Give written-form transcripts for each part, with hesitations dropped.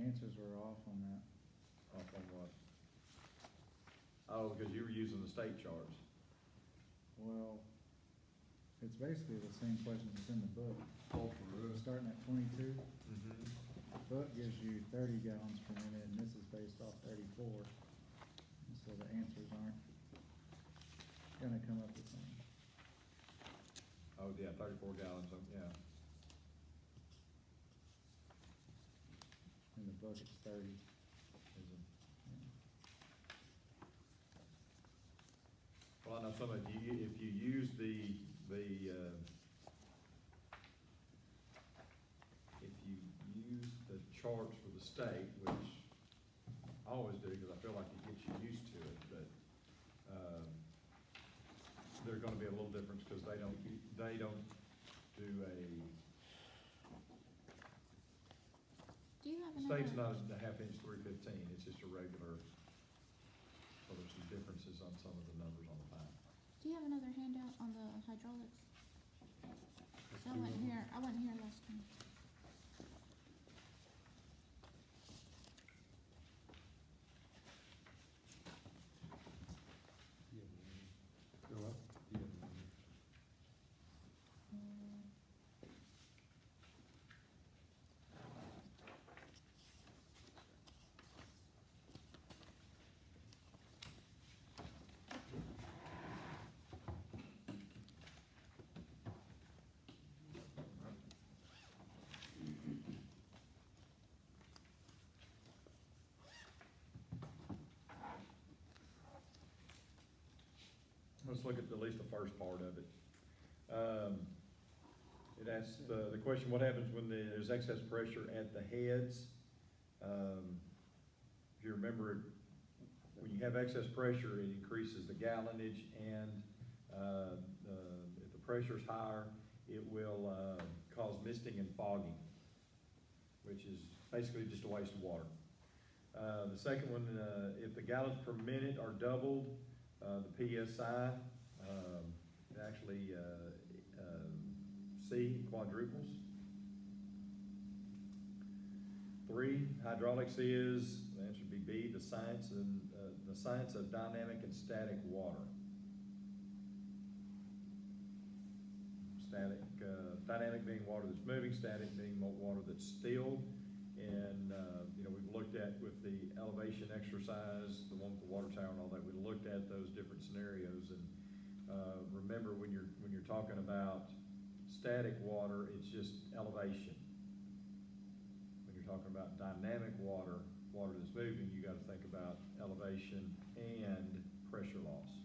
answers were off on that. Off on what? Oh, because you were using the state charts. Well, it's basically the same questions that's in the book. Starting at 22, Mm-hmm. the book gives you 30 gallons per minute, and this is based off 34. And so the answers aren't gonna come up the same. Oh, yeah, 34 gallons, yeah. In the book, it's 30. Is it? Yeah. Well, I know some of you, if you use if you use the charts for the state, which I always do, because I feel like it gets you used to it, but, there's gonna be a little difference, because they don't do Do you have state's another, not a half-inch 315, it's just a regular, so there's some differences on some of the numbers on the pipe. do you have another handout on the hydraulics? So I wasn't here last time. Go up. Let's look at least the first part of it. It asks the question, what happens when there's excess pressure at the heads? If you remember, when you have excess pressure, it increases the gallonage, and if the pressure's higher, it will cause misting and fogging, which is basically just a waste of water. The second one, if the gallons per minute are doubled, the PSI, it actually C, quadruples. 3, hydraulics is, the answer would be B, the science of dynamic and static water. Dynamic being water that's moving, static being water that's still. And, we've looked at with the elevation exercise, the one with the water tower and all that, we looked at those different scenarios. And, remember, when you're talking about static water, it's just elevation. When you're talking about dynamic water that's moving, you gotta think about elevation and pressure loss.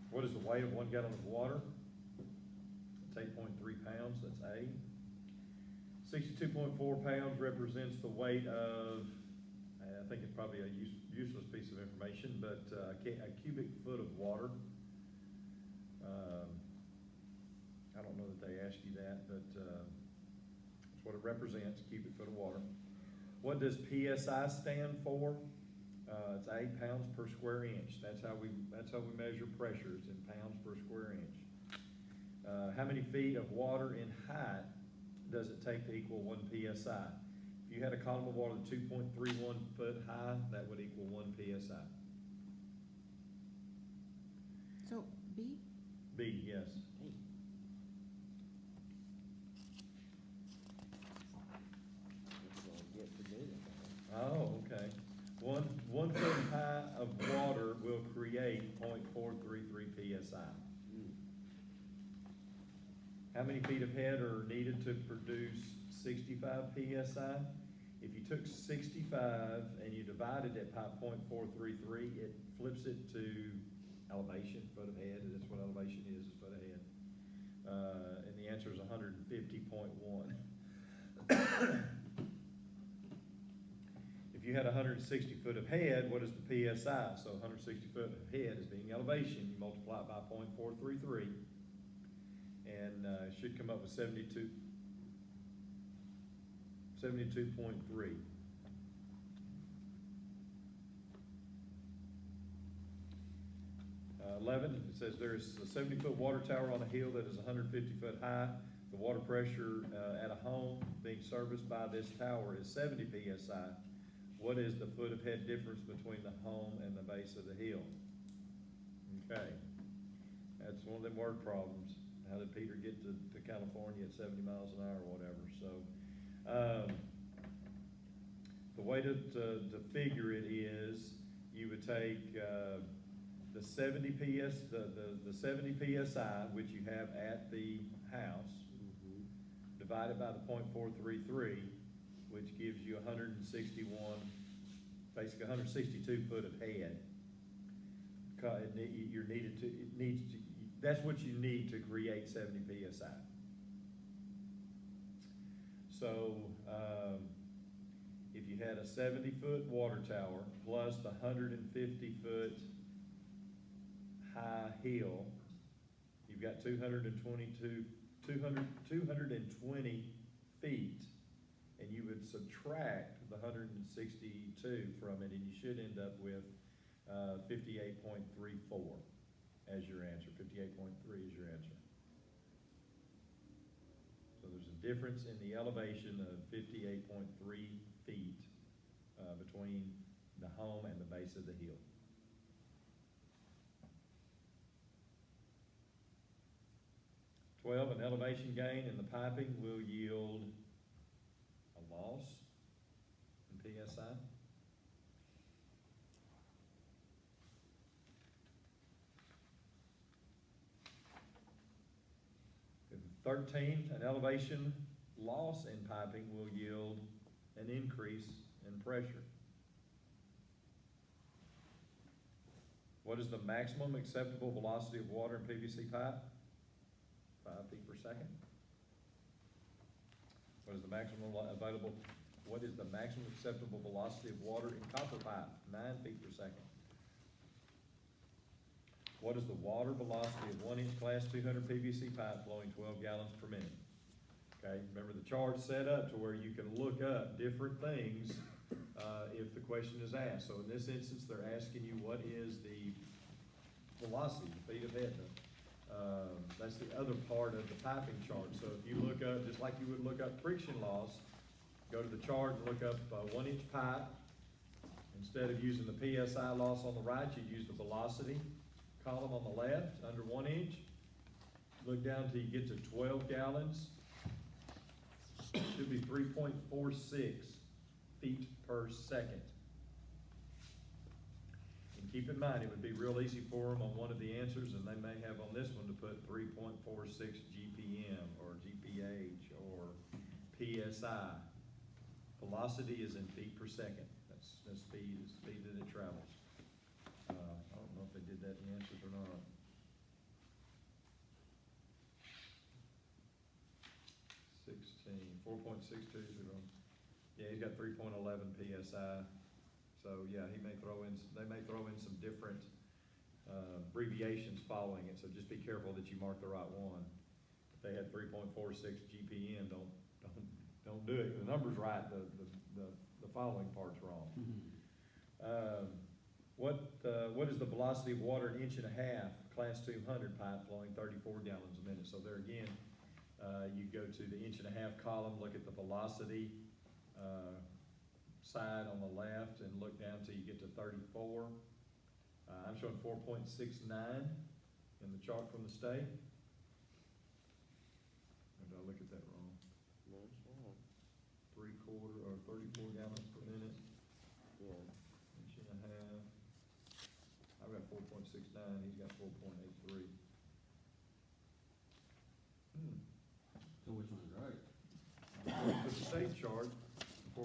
What is the weight of 1 gallon of water? It's 8.3 pounds, that's A. 62.4 pounds represents the weight of, I think it's probably a useless piece of information, but a cubic foot of water. I don't know that they asked you that, but that's what it represents, cubic foot of water. What does PSI stand for? It's 8 pounds per square inch. That's how we measure pressures, in pounds per square inch. How many feet of water in height does it take to equal 1 PSI? If you had a column of water 2.31 foot high, that would equal 1 PSI. So B? B, yes. Oh, okay. One foot high of water will create 0.433 PSI. How many feet of head are needed to produce 65 PSI? If you took 65 and you divided it by 0.433, it flips it to elevation, foot of head. That's what elevation is foot of head. And the answer is 150.1. If you had 160 foot of head, what is the PSI? So 160 foot of head is being elevation. You multiply it by 0.433, and it should come up with 72.3. 11, it says there is a 70-foot water tower on a hill that is 150 foot high. The water pressure at a home being serviced by this tower is 70 PSI. What is the foot of head difference between the home and the base of the hill? Okay, that's one of them word problems. How did Peter get to California at 70 miles an hour or whatever? So, the way to figure it is, you would take, the 70 PSI, which you have at the house, divided by the 0.433, which gives you 161, basically 162 foot of head. That's what you need to create 70 PSI. So, if you had a 70-foot water tower plus the 150-foot high hill, you've got 220 feet, and you would subtract the 162 from it, and you should end up with 58.34 as your answer. 58.3 is your answer. So there's a difference in the elevation of 58.3 feet between the home and the base of the hill. An elevation gain in the piping will yield a loss in PSI. 13, an elevation loss in piping will yield an increase in pressure. What is the maximum acceptable velocity of water in PVC pipe? 5 feet per second. What is the maximum acceptable velocity of water in copper pipe? 9 feet per second. What is the water velocity of 1-inch class 200 PVC pipe flowing 12 gallons per minute? Okay, remember the chart's set up to where you can look up different things if the question is asked. So in this instance, they're asking you what is the velocity, the feet of head. That's the other part of the piping chart. So if you look up, just like you would look up friction loss, go to the chart and look up 1-inch pipe. Instead of using the PSI loss on the right, you'd use the velocity column on the left, under 1 inch. Look down till you get to 12 gallons. Should be 3.46 feet per second. And keep in mind, it would be real easy for them on one of the answers, and they may have on this one to put 3.46 GPM or GPH or PSI. Velocity is in feet per second. That's the speed that it travels. I don't know if they did that in the answers or not. 4.620. Yeah, he's got 3.11 PSI. So yeah, they may throw in some different abbreviations following it. So just be careful that you mark the right one. If they had 3.46 GPM, don't do it. The number's right. The following part's wrong. What is the velocity of water an 1.5 inch class 200 pipe flowing 34 gallons a minute? So there again, you go to the 1.5 inch column, look at the velocity side on the left, and look down till you get to 34. I'm showing 4.69 in the chart from the state. Or did I look at that wrong? No, it's wrong. 3/4 or 34 gallons per minute. Yeah. 1.5 inch. I've got 4.69, he's got 4.83. So which one's right? The state chart, 4.69. I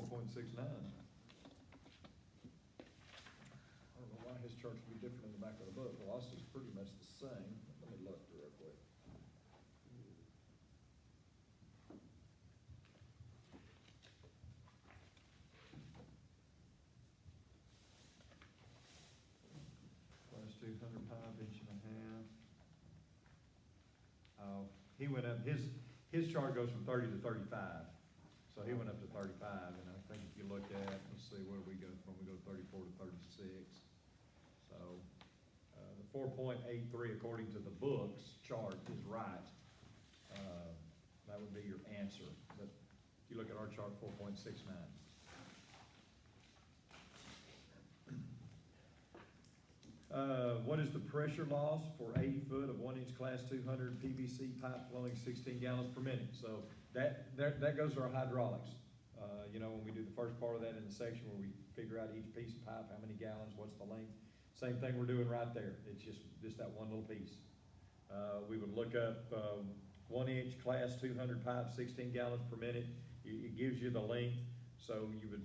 don't know why his charts would be different in the back of the book. Velocity's pretty much the same. Let me look real quick. Class 200 pipe, 1.5 inch. He went up, his chart goes from 30 to 35. So he went up to 35, and I think if you look at, let's see, where do we go from? We go 34 to 36. So, the 4.83 according to the books chart is right, that would be your answer. But if you look at our chart, 4.69. What is the pressure loss for 80 foot of 1 inch class 200 PVC pipe flowing 16 gallons per minute? So that goes to our hydraulics. You know, when we do the first part of that in the section where we figure out each piece of pipe, how many gallons, what's the length. Same thing we're doing right there. It's just that one little piece. We would look up 1 inch class 200 pipe, 16 gallons per minute. It gives you the length. So you would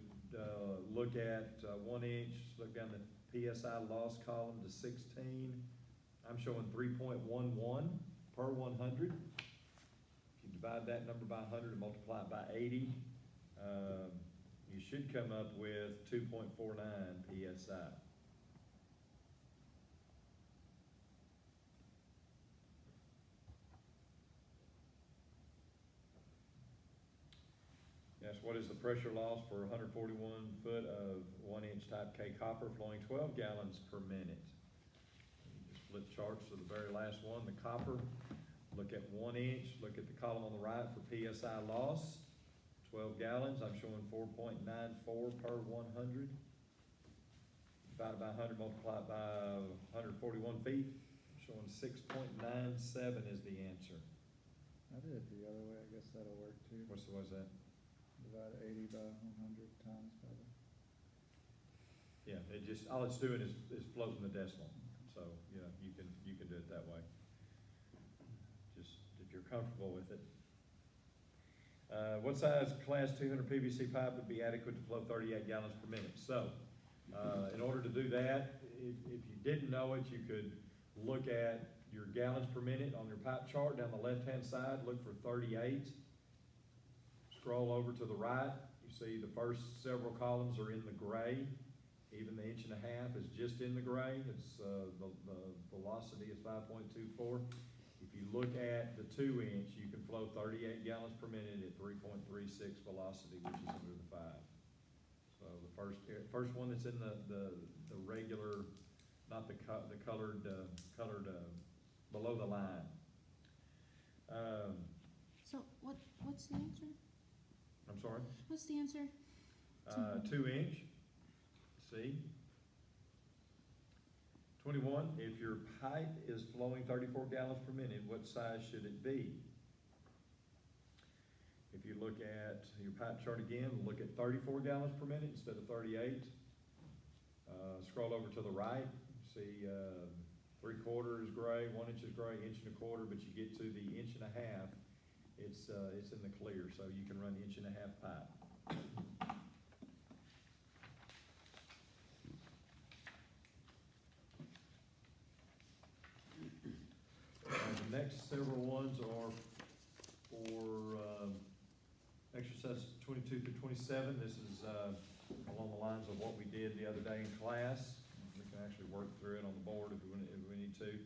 look at 1 inch, look down the PSI loss column to 16. I'm showing 3.11 per 100. If you divide that number by 100 and multiply it by 80, you should come up with 2.49 PSI. Yes, what is the pressure loss for 141 foot of 1 inch type K copper flowing 12 gallons per minute? You just flip charts to the very last one, the copper. Look at 1 inch, look at the column on the right for PSI loss. 12 gallons, I'm showing 4.94 per 100. Divided by 100, multiplied by 141 feet, showing 6.97 is the answer. I did it the other way, I guess that'll work too. What's that? Divide 80 by 100 times by the. Yeah, all it's doing is floating the decimal. So, you know, you can do it that way. Just if you're comfortable with it. What size class 200 PVC pipe would be adequate to flow 38 gallons per minute? So, in order to do that, if you didn't know it, you could look at your gallons per minute on your pipe chart down the left-hand side, look for 38. Scroll over to the right, you see the first several columns are in the gray. Even the 1.5 inches is just in the gray. It's the velocity is 5.24. If you look at the 2 inch, you can flow 38 gallons per minute at 3.36 velocity, which is under the 5. So the first one that's in the regular, not the colored below the line. So what's the answer? I'm sorry? What's the answer? 2 inch, see? 21, if your pipe is flowing 34 gallons per minute, what size should it be? If you look at your pipe chart again, look at 34 gallons per minute instead of 38. Scroll over to the right, see 3/4 is gray, 1 inch is gray, 1 1/4 inches, but you get to the 1.5 inches, it's in the clear, so you can run 1.5 inch pipe. The next several ones are for exercise 22 through 27. This is along the lines of what we did the other day in class. We can actually work through it on the board if we need to.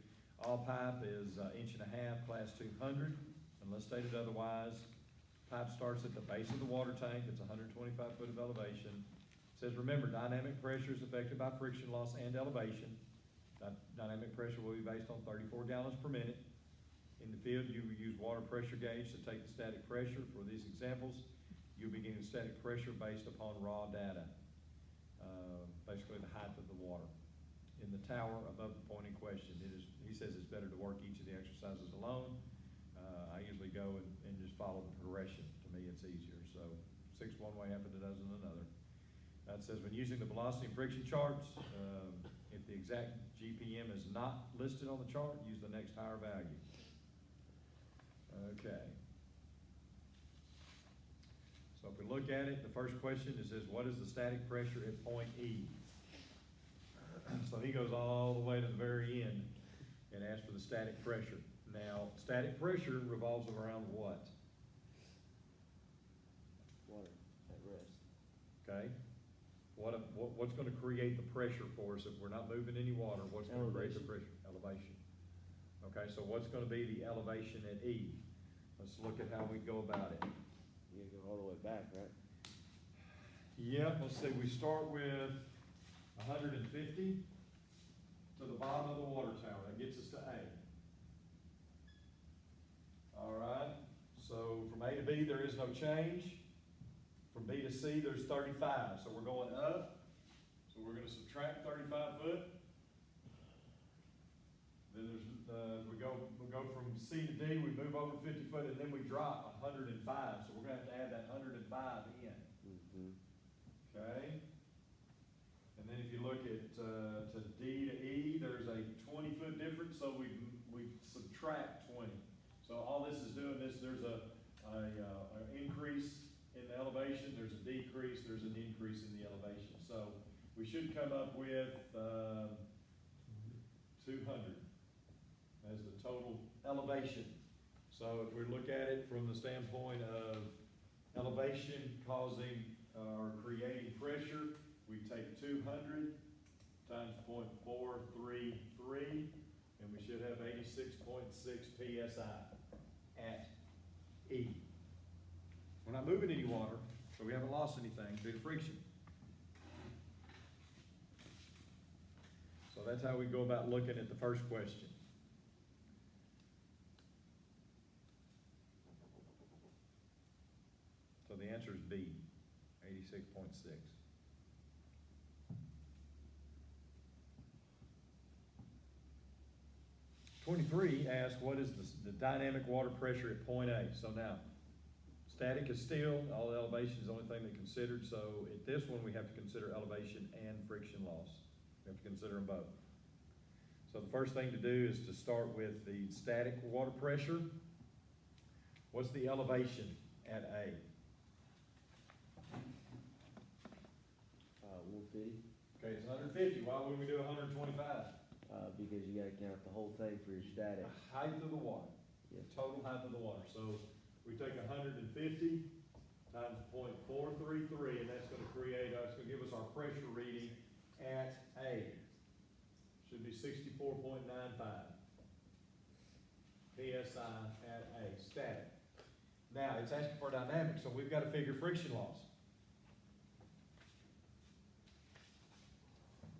All pipe is 1.5 inches, class 200. Unless stated otherwise, pipe starts at the base of the water tank. It's 125 foot of elevation. It says, remember, dynamic pressure is affected by friction loss and elevation. Dynamic pressure will be based on 34 gallons per minute. In the field, you will use water pressure gauge to take the static pressure. For these examples, you'll be getting static pressure based upon raw data, basically the height of the water. In the tower above the point in question, he says it's better to work each of the exercises alone. I usually go and just follow the progression. To me, it's easier. So 6 one way, half a dozen another. It says when using the velocity and friction charts, if the exact GPM is not listed on the chart, use the next higher value. Okay. So if we look at it, the first question, it says, what is the static pressure at point E? So he goes all the way to the very end and asks for the static pressure. Now, static pressure revolves around what? Water at rest. Okay? What's going to create the pressure for us if we're not moving any water? What's going to create the pressure? Elevation. Okay, so what's going to be the elevation at E? Let's look at how we go about it. You go all the way back, right? Yep, let's see, we start with 150. to the bottom of the water tower, that gets us to A. All right, so from A to B, there is no change. From B to C, there's 35, so we're going up. So we're gonna subtract 35 foot. Then there's, we'll go from C to D, we move over 50 foot, and then we drop 105, so we're gonna have to add that 105 in, Mm-hmm. okay? And then if you look at, to D to E, there's a 20-foot difference, so we subtract 20. So all this is doing this, there's an increase in the elevation, there's a decrease, there's an increase in the elevation. So we should come up with, 200 as the total elevation. So if we look at it from the standpoint of elevation causing or creating pressure, we take 200 times 0.433, and we should have 86.6 PSI at E. We're not moving any water, so we haven't lost anything due to friction. So that's how we go about looking at the first question. So the answer is B, 86.6. '23 asks, what is the dynamic water pressure at point A? So now, static is still, all elevation is the only thing they considered, so at this one, we have to consider elevation and friction loss. We have to consider them both. So the first thing to do is to start with the static water pressure. What's the elevation at A? 150, Okay, it's 150. Why wouldn't we do 125? because you gotta count the whole thing for your static. The height of the water. Yes. Total height of the water. So we take 150 times 0.433, and that's gonna create, it's gonna give us our pressure reading at A. Should be 64.95 PSI at A, static. Now, it's asking for dynamic, so we've gotta figure friction loss.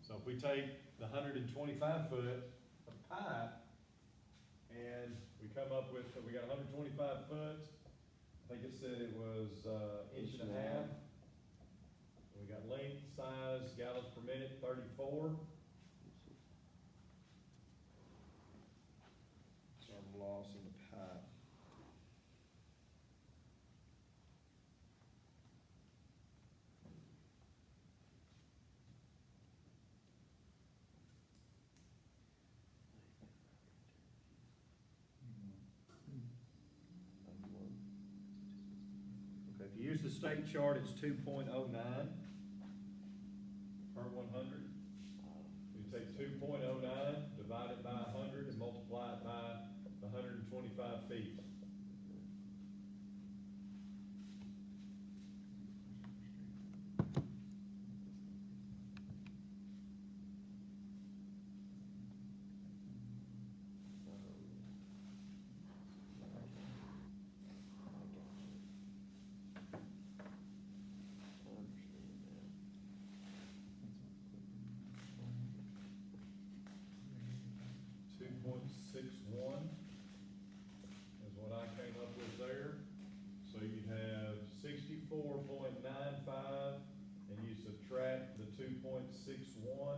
So if we take the 125 foot of pipe, and we come up with, we got 125 foot, I think it said it was, inch and a half. We got length, size, gallons per minute, 34. So I'm loss in the pipe. Okay, if you use the state chart, it's 2.09 per 100. You take 2.09, divide it by 100, and multiply it by the 125 feet. I understand now. 2.61 is what I came up with there. So you have 64.95, and you subtract the 2.61,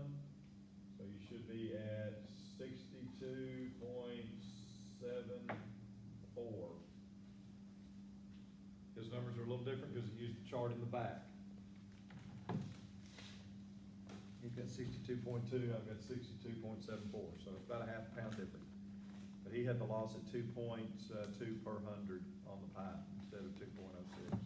so you should be at 62.74. His numbers are a little different because he used the chart in the back. You've got 62.2, I've got 62.74, so it's about a half pound difference. But he had the loss at 2.2 per 100 on the pipe instead of 2.06.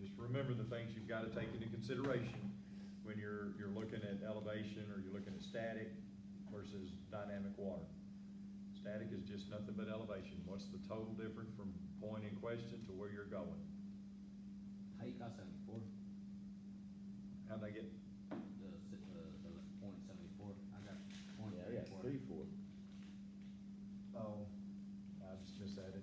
Just remember the things you've got to take into consideration when you're looking at elevation or you're looking at static versus dynamic water. Static is just nothing but elevation. What's the total difference from point in question to where you're going? How you got 74? How'd they get, The point 74. I got point Yeah, I got 34. 34. oh, I just misadded.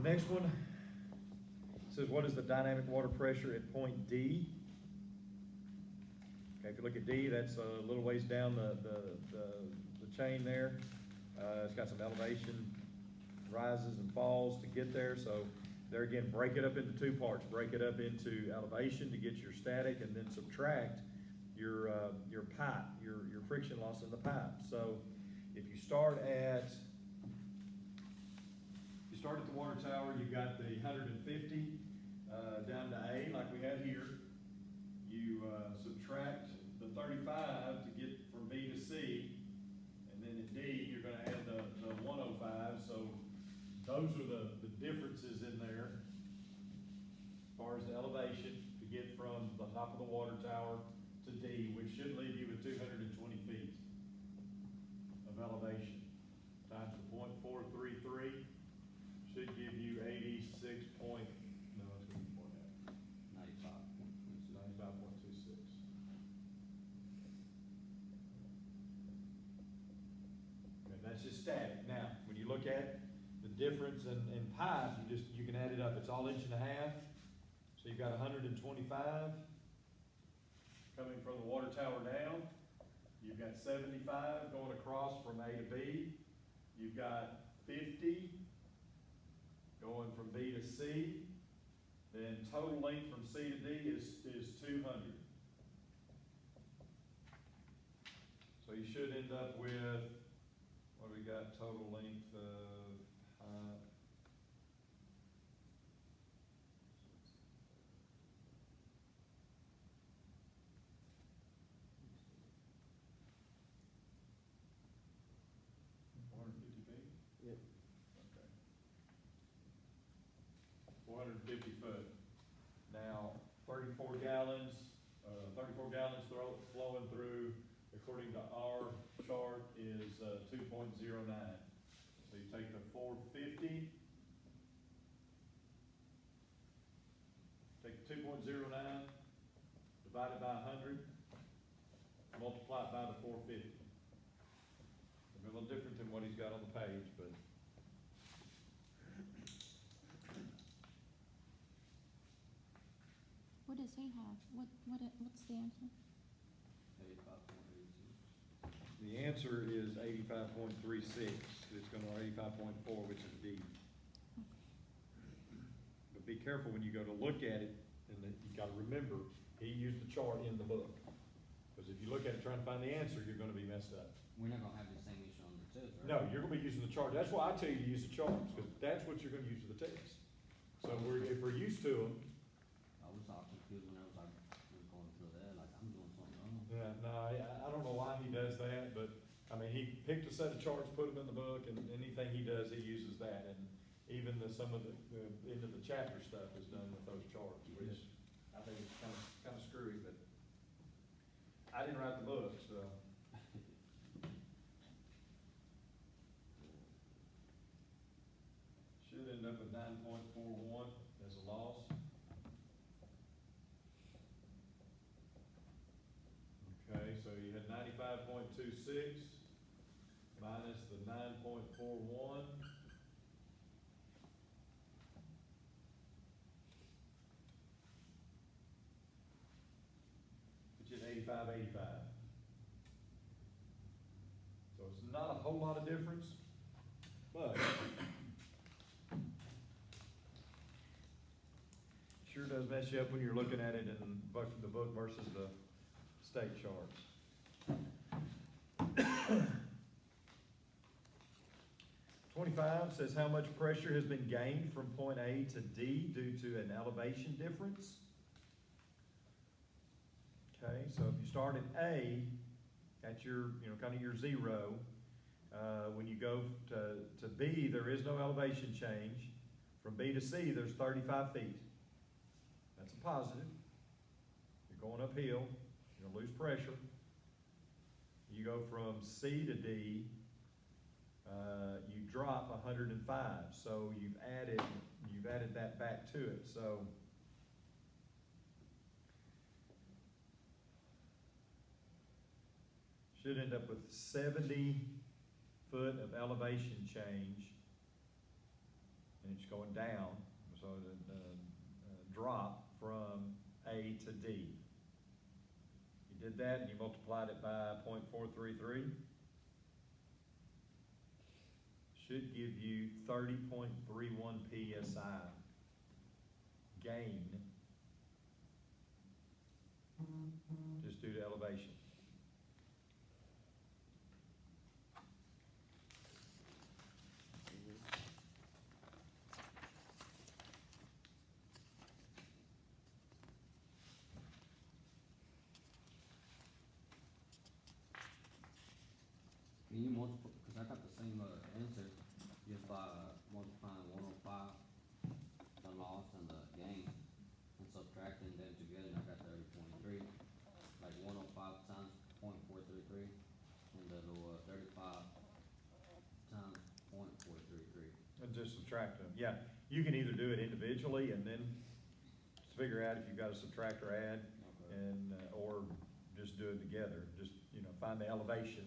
next one says, what is the dynamic water pressure at point D? Okay, if you look at D, that's a little ways down the chain there. It's got some elevation, rises and falls to get there, so there again, break it up into two parts. Break it up into elevation to get your static, and then subtract your pipe, your friction loss in the pipe. So if you start at the water tower, you've got the 150 down to A, like we had here. You subtract the 35 to get from B to C, and then at D, you're gonna add the 105, so those are the differences in there as far as the elevation to get from the top of the water tower to D, which should leave you with 220 feet of elevation, times the 0.433, should give you 86 point, no, it's gonna be more than that. 95.26. Okay, that's just static. Now, when you look at the difference in pipe, you can add it up. It's all 1.5 inches. So you've got 125 coming from the water tower down. You've got 75 going across from A to B. You've got 50 going from B to C. Then total length from C to D is 200. So you should end up with, what do we got, total length of pipe? Yep. Okay. 450 foot. Now, 34 gallons flowing through, according to our chart, is 2.09. So you take the 450, take 2.09, divide it by 100, multiply it by the 450. It'll be a little different than what he's got on the page, but What does he have? What's the answer? 85.82. the answer is 85.36. It's gonna, or 85.4, which is D. But be careful when you go to look at it, and then you gotta remember, he used the chart in the book. Because if you look at it trying to find the answer, you're gonna be messed up. We're not gonna have the same issue on the test, right? No, you're gonna be using the chart. That's why I tell you to use the charts, because that's what you're gonna use for the test. So if we're used to them, I was all confused when I was like, we're going through there, like, I'm doing something wrong. yeah, no, I don't know why he does that, but, I mean, he picked a set of charts, put them in the book, and anything he does, he uses that, and even some of the end of the chapter stuff is done with those charts, which I think is kind of screwy, but I didn't write the book, so. Should end up with 9.41 as a loss. Okay, so you had 95.26 minus the 9.41. Which is 85.85. So it's not a whole lot of difference, but sure does mess you up when you're looking at it in the book versus the state charts. 25 says how much pressure has been gained from point A to D due to an elevation difference. Okay, so if you start at A, at your, kind of your zero, when you go to B, there is no elevation change. From B to C, there's 35 feet. That's a positive. You're going uphill, you're gonna lose pressure. You go from C to D, you drop 105, so you've added that back to it, so. Should end up with 70 foot of elevation change and it's going down, so the, drop from A to D. You did that and you multiplied it by 0.433. Should give you 30.31 PSI gain just due to elevation. Can you multiply, cause I got the same, answer, just by multiplying 105, the loss and the gain, and subtracting them together, and I got 30.3. Like 105 times 0.433, and the lower 35 times 0.433. And just subtract them, yeah. You can either do it individually and then figure out if you've got to subtract or add, Okay. and, or just do it together. Just, find the elevation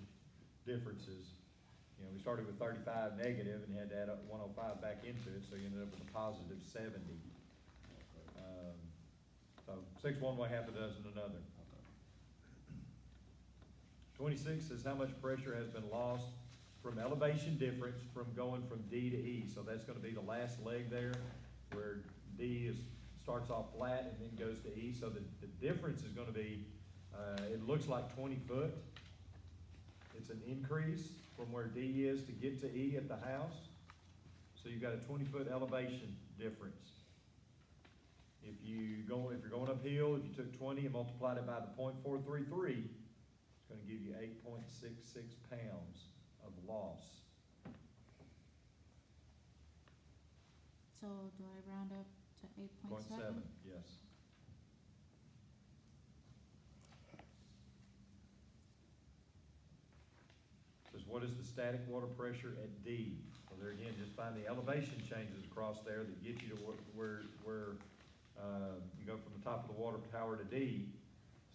differences. We started with 35 negative and had to add up 105 back into it, so you ended up with a positive 70. So 6 one way, half a dozen another. Okay. 26 is how much pressure has been lost from elevation difference from going from D to E. So that's gonna be the last leg there, where D starts off flat and then goes to E. So the difference is gonna be, it looks like 20 foot. It's an increase from where D is to get to E at the house. So you've got a 20-foot elevation difference. If you're going uphill, if you took 20 and multiplied it by the 0.433, it's gonna give you 8.66 pounds of loss. So do I round up to 8.7? 0.7, yes. Says, what is the static water pressure at D? Well, there again, just find the elevation changes across there that get you to where you go from the top of the water tower to D.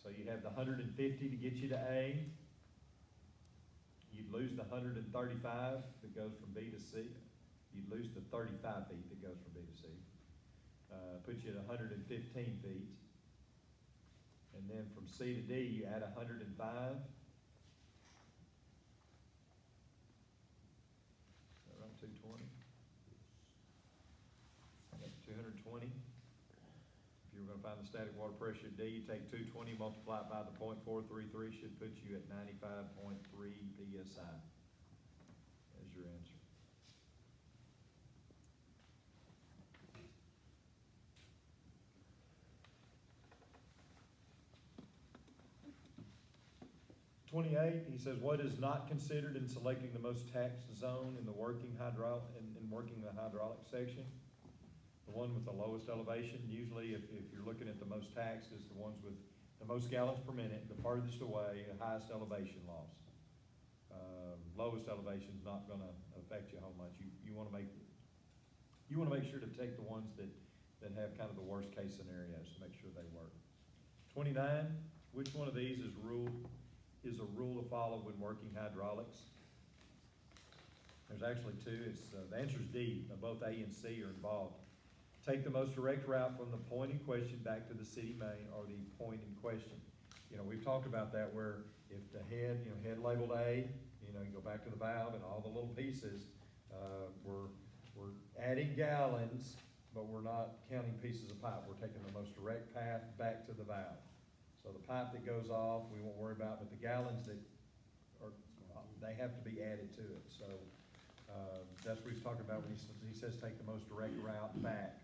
So you have the 150 to get you to A. You'd lose the 135 that goes from B to C. You'd lose the 35 feet that goes from B to C. Puts you at 115 feet. And then from C to D, you add 105. Around 220. That's 220. If you were gonna find the static water pressure at D, you take 220, multiply it by the 0.433, should put you at 95.3 PSI. There's your answer. He says, what is not considered in selecting the most taxed zone in the working working the hydraulic section? The one with the lowest elevation. Usually if you're looking at the most taxed, it's the ones with the most gallons per minute, the furthest away, the highest elevation loss. Lowest elevation is not gonna affect you how much. You wanna make sure to take the ones that have kind of the worst case scenarios to make sure they work. 29, which one of these is a rule to follow when working hydraulics? There's actually two. The answer is D. Both A and C are involved. Take the most direct route from the point in question back to the city main or the point in question. We've talked about that where if the head labeled A, you go back to the valve and all the little pieces, we're adding gallons, but we're not counting pieces of pipe. We're taking the most direct path back to the valve. So the pipe that goes off, we won't worry about, but the gallons that they have to be added to it. So that's what he's talking about when he says take the most direct route back.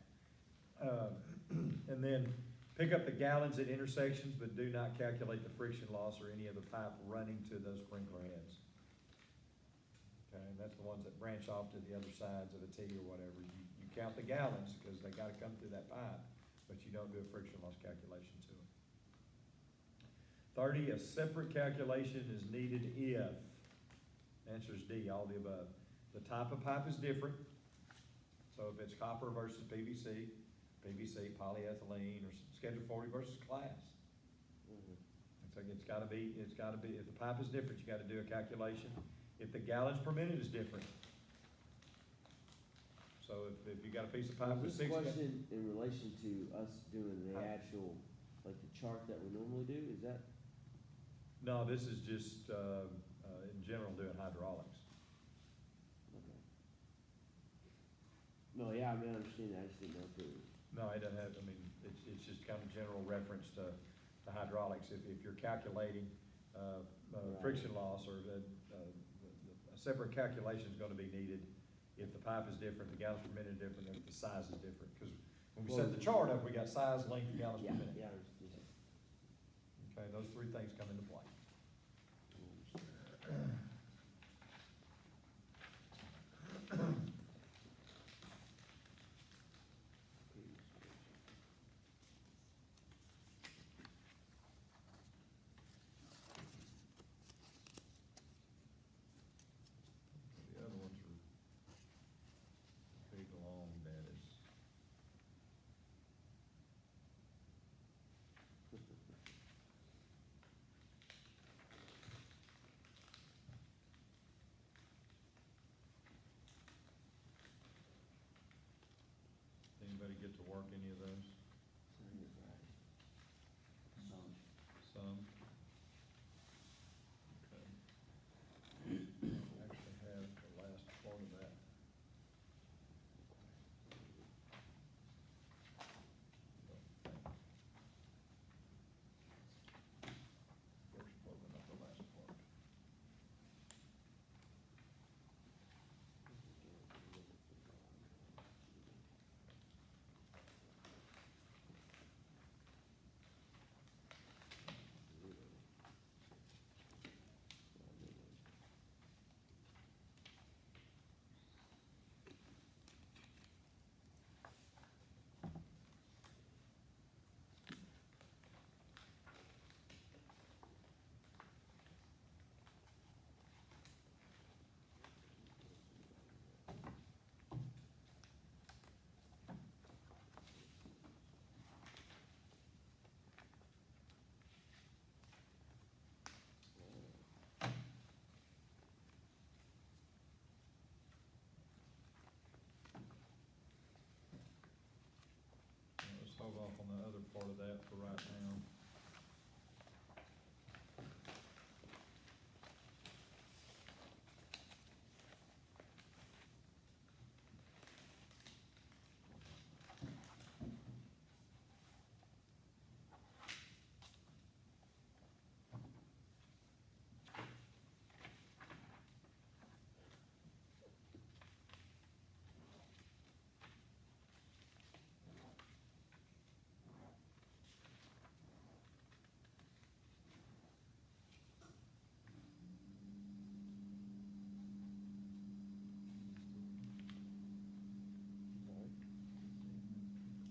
And then pick up the gallons at intersections, but do not calculate the friction loss or any of the pipe running to those sprinkler heads. Okay, and that's the ones that branch off to the other sides of the T or whatever. You count the gallons because they gotta come through that pipe, but you don't do a friction loss calculation to it. 30, a separate calculation is needed if, answer is D, all the above. The type of pipe is different. So if it's copper versus PVC, polyethylene, or Schedule 40 versus class. It's gotta be, if the pipe is different, you gotta do a calculation. If the gallons per minute is different. So if you got a piece of pipe with Was this 6 question in relation to us doing the Huh? actual, like the chart that we normally do, is that? No, this is just, in general, doing hydraulics. Okay. No, yeah, I mean, I understand that, I just didn't know if it was. No, it doesn't have, I mean, it's just kind of general reference to hydraulics. If you're calculating, Right. friction loss, or a separate calculation is gonna be needed if the pipe is different, the gallons per minute is different, if the size is different. Because when we set the chart up, we got size, length, and gallons per Yeah, minute. yeah, I understand. Okay, those 3 things come into play. The other ones are big, long data. Anybody get to work any of those? Some, Some? Okay. Actually have the last part of that. First part, but not the last part. Let's hold off on the other part of that for right now.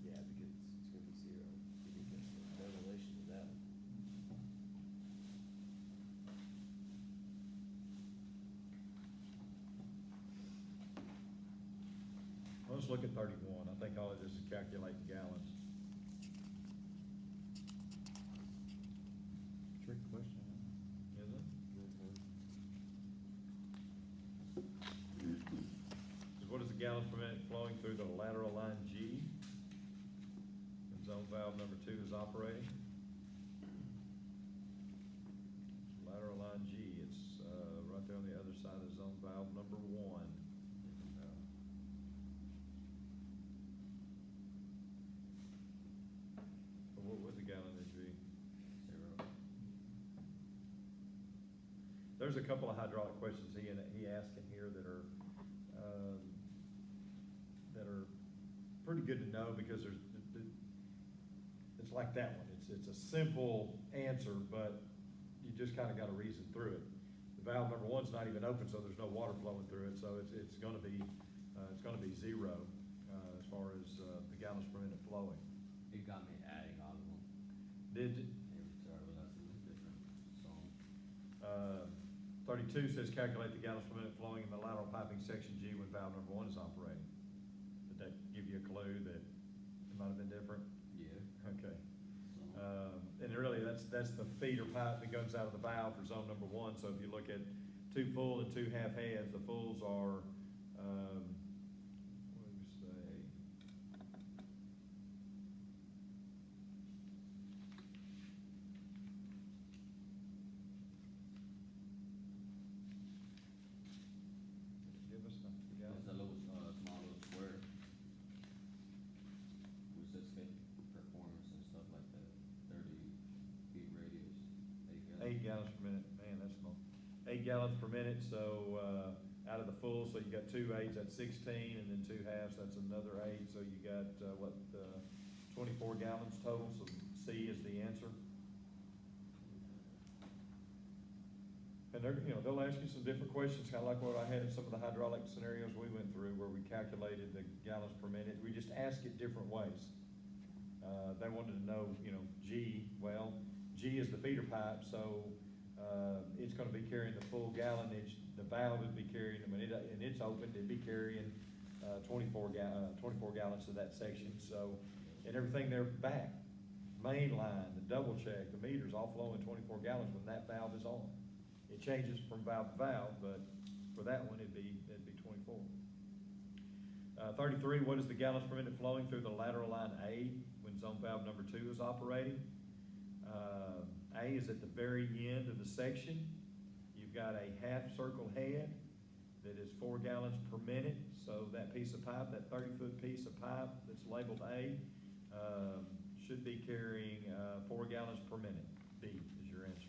Yeah, because it's gonna be zero, because there's no relation to that. Let's look at 31. I think all it is calculate the gallons. Trick question. Is it? Is what is the gallons per minute flowing through the lateral line G? And zone valve number 2 is operating. Lateral line G, it's, right there on the other side of zone valve number 1. What would the gallonage be? zero. There's a couple of hydraulic questions he asked in here that are pretty good to know, because it's like that one. It's a simple answer, but you just kinda gotta reason through it. The valve number 1's not even open, so there's no water flowing through it, so it's gonna be zero, as far as, the gallons per minute flowing. It got me adding all of them. Did you? Every chart was asking a different song. 32 says calculate the gallons per minute flowing in the lateral piping section G when valve number 1 is operating. Did that give you a clue that it might have been different? Yeah. Okay. So, And really, that's the feeder pipe that goes out of the valve for zone number 1. So if you look at 2 full and 2 half heads, the fulls are, what do we 8 gallons per minute, man, that's small. 8 gallons per minute, so, out of the full, so you got 2 eights, that's 16, and then 2 halves, that's another 8, so you got, 24 gallons total, so C is the answer. And they're, they'll ask you some different questions, kinda like what I had in some of the hydraulic scenarios we went through, where we calculated the gallons per minute, we just ask it different ways. They wanted to know, G, well, G is the feeder pipe, so, it's gonna be carrying the full gallonage, the valve would be carrying, and it's opened, it'd be carrying, 24 gallons to that section, so, and everything there back, main line, the double check, the meters, all flowing 24 gallons when that valve is on. It changes from valve to valve, but for that one, it'd be 24. 33, what is the gallons per minute flowing through the lateral line A when zone valve number 2 is operating? A is at the very end of the section. You've got a half circle head that is 4 gallons per minute. So that piece of pipe, that 30-foot piece of pipe that's labeled A, should be carrying 4 gallons per minute. B is your answer.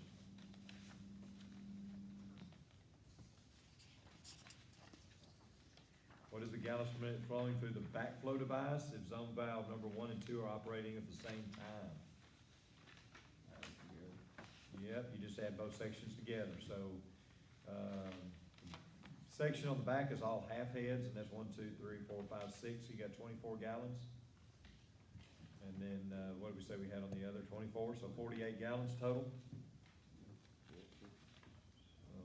What is the gallons per minute flowing through the backflow device if zone valve number 1 and 2 are operating at the same time? Yep, you just add both sections together, so, section on the back is all half heads, and that's 1, 2, 3, 4, 5, 6, you got 24 gallons. And then, what did we say we had on the other, 24, so 48 gallons total. So,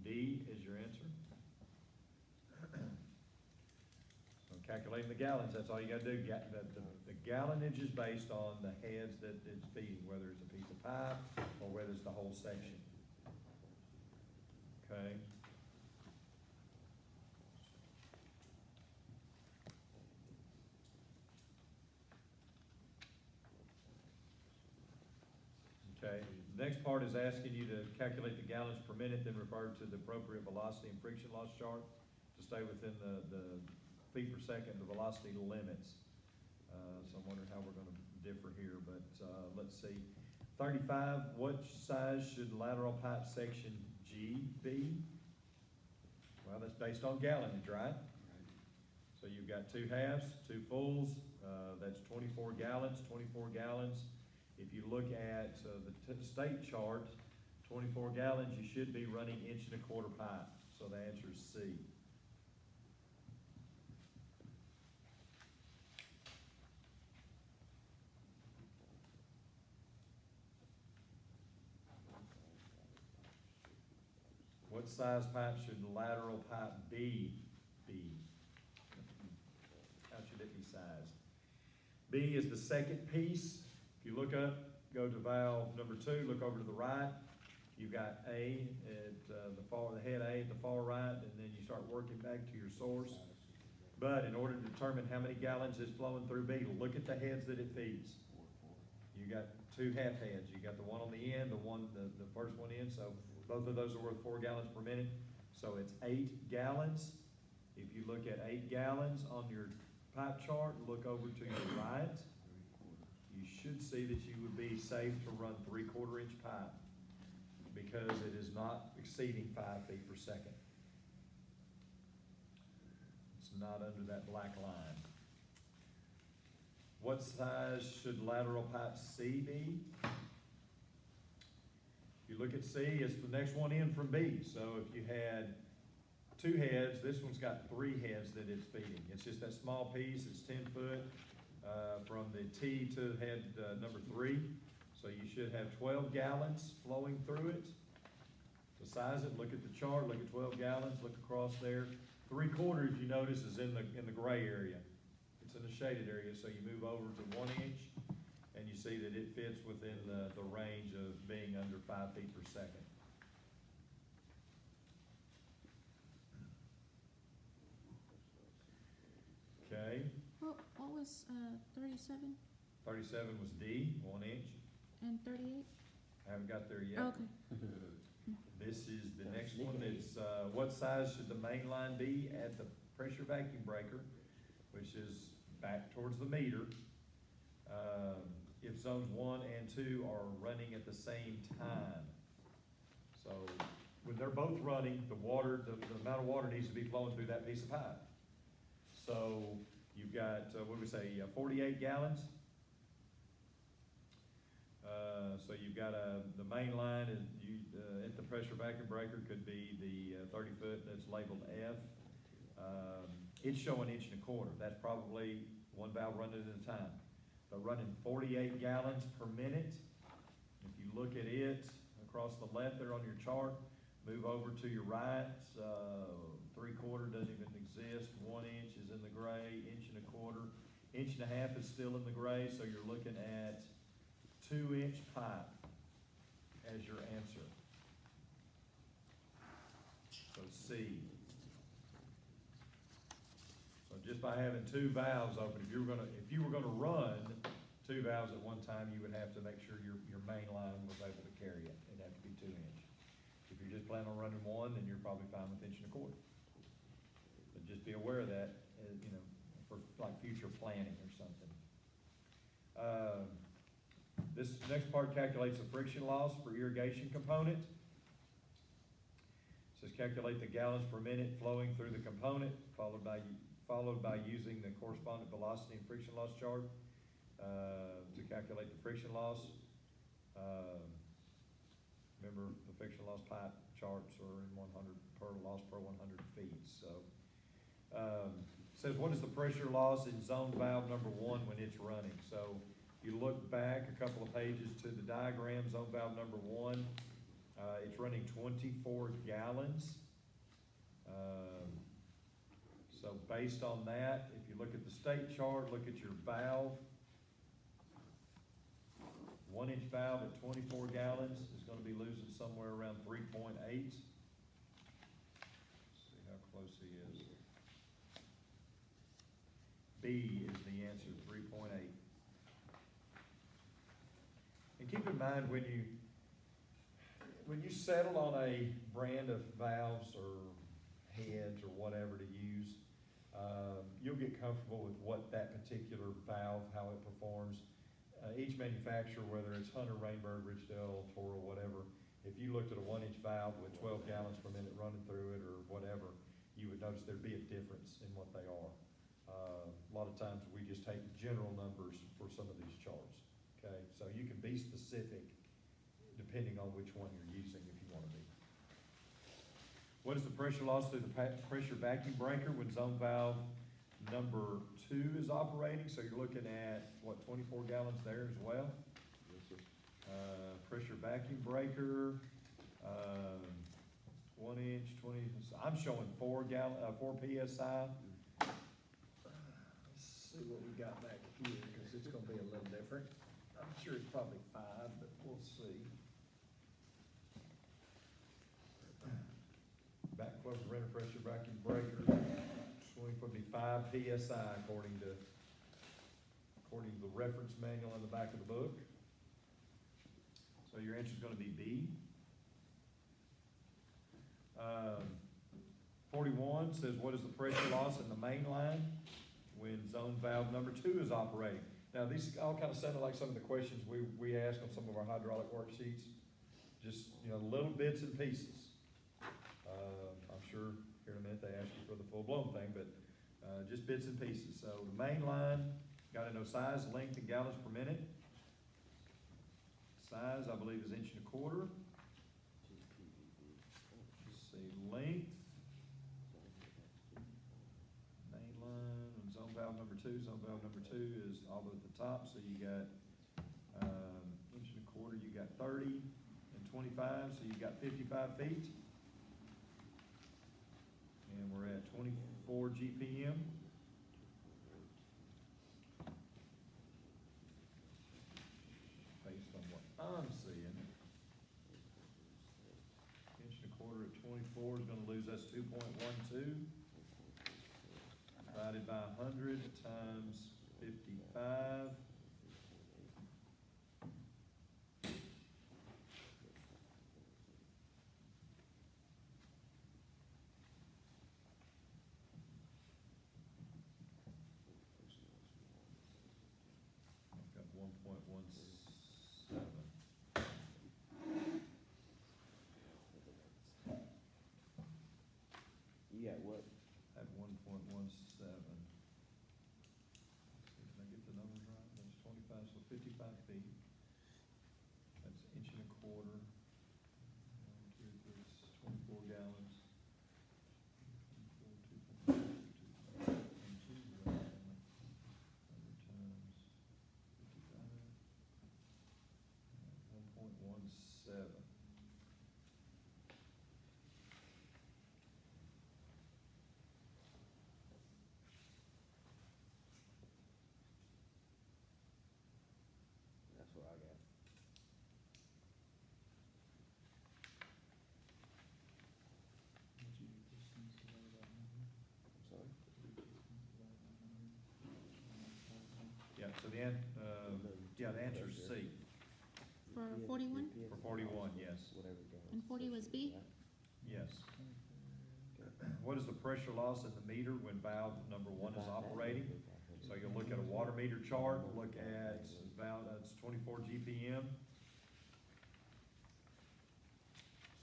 D is your answer. So calculating the gallons, that's all you gotta do, the gallonage is based on the heads that it's feeding, whether it's a piece of pipe or whether it's the whole section. Okay? Okay, the next part is asking you to calculate the gallons per minute, then refer to the appropriate velocity and friction loss chart to stay within the feet per second, the velocity limits. So I'm wondering how we're gonna differ here, but, let's see. 35, what size should lateral pipe section G be? Well, that's based on gallonage, right? So you've got 2 halves, 2 fulls, that's 24 gallons, 24 gallons. If you look at the state chart, 24 gallons, you should be running 1.25 inch pipe. So the answer is C. What size pipe should lateral pipe B be? How should it be sized? B is the second piece. If you look up, go to valve number 2, look over to the right. You've got A at the head A at the far right, and then you start working back to your source. But in order to determine how many gallons is flowing through B, look at the heads that it feeds. You got 2 half heads. You got the one on the end, the first one in, so both of those are worth 4 gallons per minute. So it's 8 gallons. If you look at 8 gallons on your pipe chart, look over to your right. You should see that you would be safe to run 3/4 inch pipe because it is not exceeding 5 feet per second. It's not under that black line. What size should lateral pipe C be? If you look at C, it's the next one in from B. So if you had 2 heads, this one's got 3 heads that it's feeding. It's just that small piece, it's 10 foot. From the T to head number 3. So you should have 12 gallons flowing through it. To size it, look at the chart, look at 12 gallons, look across there. 3/4, you notice, is in the gray area. It's in the shaded area, so you move over to 1 inch, and you see that it fits within the range of being under 5 feet per second. Okay. What was, 37 37 was D, 1 inch. and 38? I haven't got there yet. Okay. This is the next one. It's, what size should the main line be at the pressure vacuum breaker, which is back towards the meter, if zones 1 and 2 are running at the same time? So when they're both running, the amount of water needs to be flowing through that piece of pipe. So you've got, what do we say, 48 gallons? So you've got the main line is, at the pressure vacuum breaker could be the 30-foot that's labeled F. It's showing 1.25 inches. That's probably one valve running at a time. But running 48 gallons per minute, if you look at it across the left there on your chart, move over to your right, 3/4 doesn't even exist, 1 inch is in the gray, 1.25 inches, 1.5 inches is still in the gray, so you're looking at 2-inch pipe as your answer. So C. So just by having 2 valves open, if you were gonna run 2 valves at one time, you would have to make sure your main line was able to carry it. It'd have to be 2 inch. If you're just planning on running 1, then you're probably fine with 1.25 inches. But just be aware of that, for like future planning or something. This next part calculates the friction loss for irrigation component. It says calculate the gallons per minute flowing through the component, followed by using the corresponding velocity and friction loss chart to calculate the friction loss. Remember, the friction loss pipe charts are in 100 per 100 feet. So it says what is the pressure loss in zone valve number 1 when it's running? So if you look back a couple of pages to the diagram, zone valve number 1, it's running 24 gallons. So based on that, if you look at the state chart, look at your valve. 1-inch valve at 24 gallons is gonna be losing somewhere around 3.8. See how close he is. B is the answer, 3.8. And keep in mind, when you settle on a brand of valves or heads or whatever to use, you'll get comfortable with what that particular valve, how it performs. Each manufacturer, whether it's Hunter, Rainbird, Richdale, Toro, whatever, if you looked at a 1-inch valve with 12 gallons per minute running through it or whatever, you would notice there'd be a difference in what they are. A lot of times we just take general numbers for some of these charts, okay? So you can be specific depending on which one you're using if you want to be. What is the pressure loss through the pressure vacuum breaker when zone valve number 2 is operating? So you're looking at, what, 24 gallons there as well? Yes, sir. Pressure vacuum breaker, 1 inch, 20, I'm showing 4 PSI. Let's see what we got back here, because it's gonna be a little different. I'm sure it's probably 5, but we'll see. Backflow preventer pressure vacuum breaker, swing would be 5 PSI according to the reference manual on the back of the book. So your answer is gonna be B. 41 says, what is the pressure loss in the main line when zone valve number 2 is operating? Now, these all kind of sounded like some of the questions we ask on some of our hydraulic worksheets. Just, little bits and pieces. I'm sure here in a minute they ask you for the full-blown thing, but just bits and pieces. So the main line, got to know size, length, and gallons per minute. Size, I believe, is 1.25 inches. Let's see, length. Main line, and zone valve number 2. Zone valve number 2 is all at the top, so you got 1.25 inches, you got 30 and 25, so you got 55 feet. And we're at 24 GPM. Based on what I'm seeing. 1.25 inches at 24 is gonna lose us 2.12. Divided by 100 times 55. I've got 1.17. 1.17. Let's see, Can I get the numbers right? That's 25, so 55 feet. That's an inch and a quarter. 24 gallons. 24, 2.2 times 1.17. That's what I got. I'm sorry? Yeah, so the answer is C. For 41? For 41, yes. Whatever gallons. And 40 was B? Yes. What is the pressure loss in the meter when valve number 1 is operating? So you'll look at a water meter chart, look at valve, that's 24 GPM.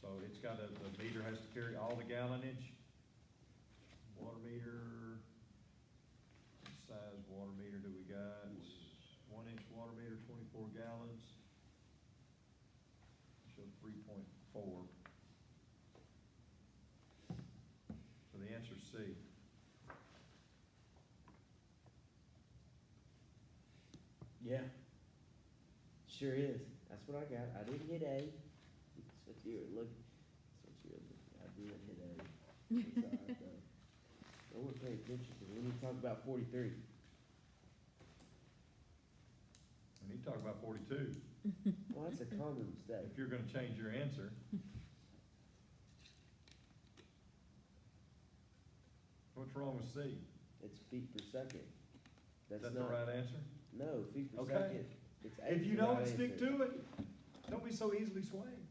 So it's got the meter has to carry all the gallonage. Water meter, what size water meter do we got? 1-inch water meter, 24 gallons. Show 3.4. So the answer is C. Yeah. Sure is. That's what I got. I didn't hit A. That's what you were looking, that's what you were looking, I didn't hit A. It's all right, though. I wanna pay attention, cause we need to talk about 43. We need to talk about 42, Well, that's a common mistake. if you're gonna change your answer. What's wrong with C? It's feet per second. Is That's that the not, right answer? no, feet per Okay. second. It's A If you is the know right it, stick answer. to it. Don't be so easily swayed.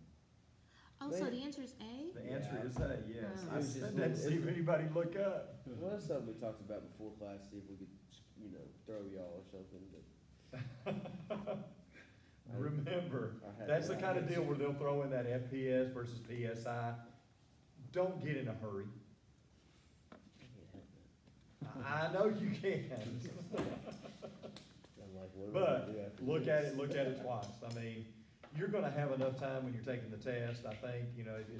Oh, so Man. the answer is A? The answer Yeah. is A, yes. Oh. I It was said just that to little- see if anybody look up. Well, that's something we talked about before class, see if we could, throw y'all or something, but Remember, I had that's the that kind of answer. deal where they'll throw in that FPS versus PSI. Don't get in a hurry. I can't help it. I know you can. I'm like, what am I But gonna do after look this? at it twice. I mean, you're gonna have enough time when you're taking the test, I think,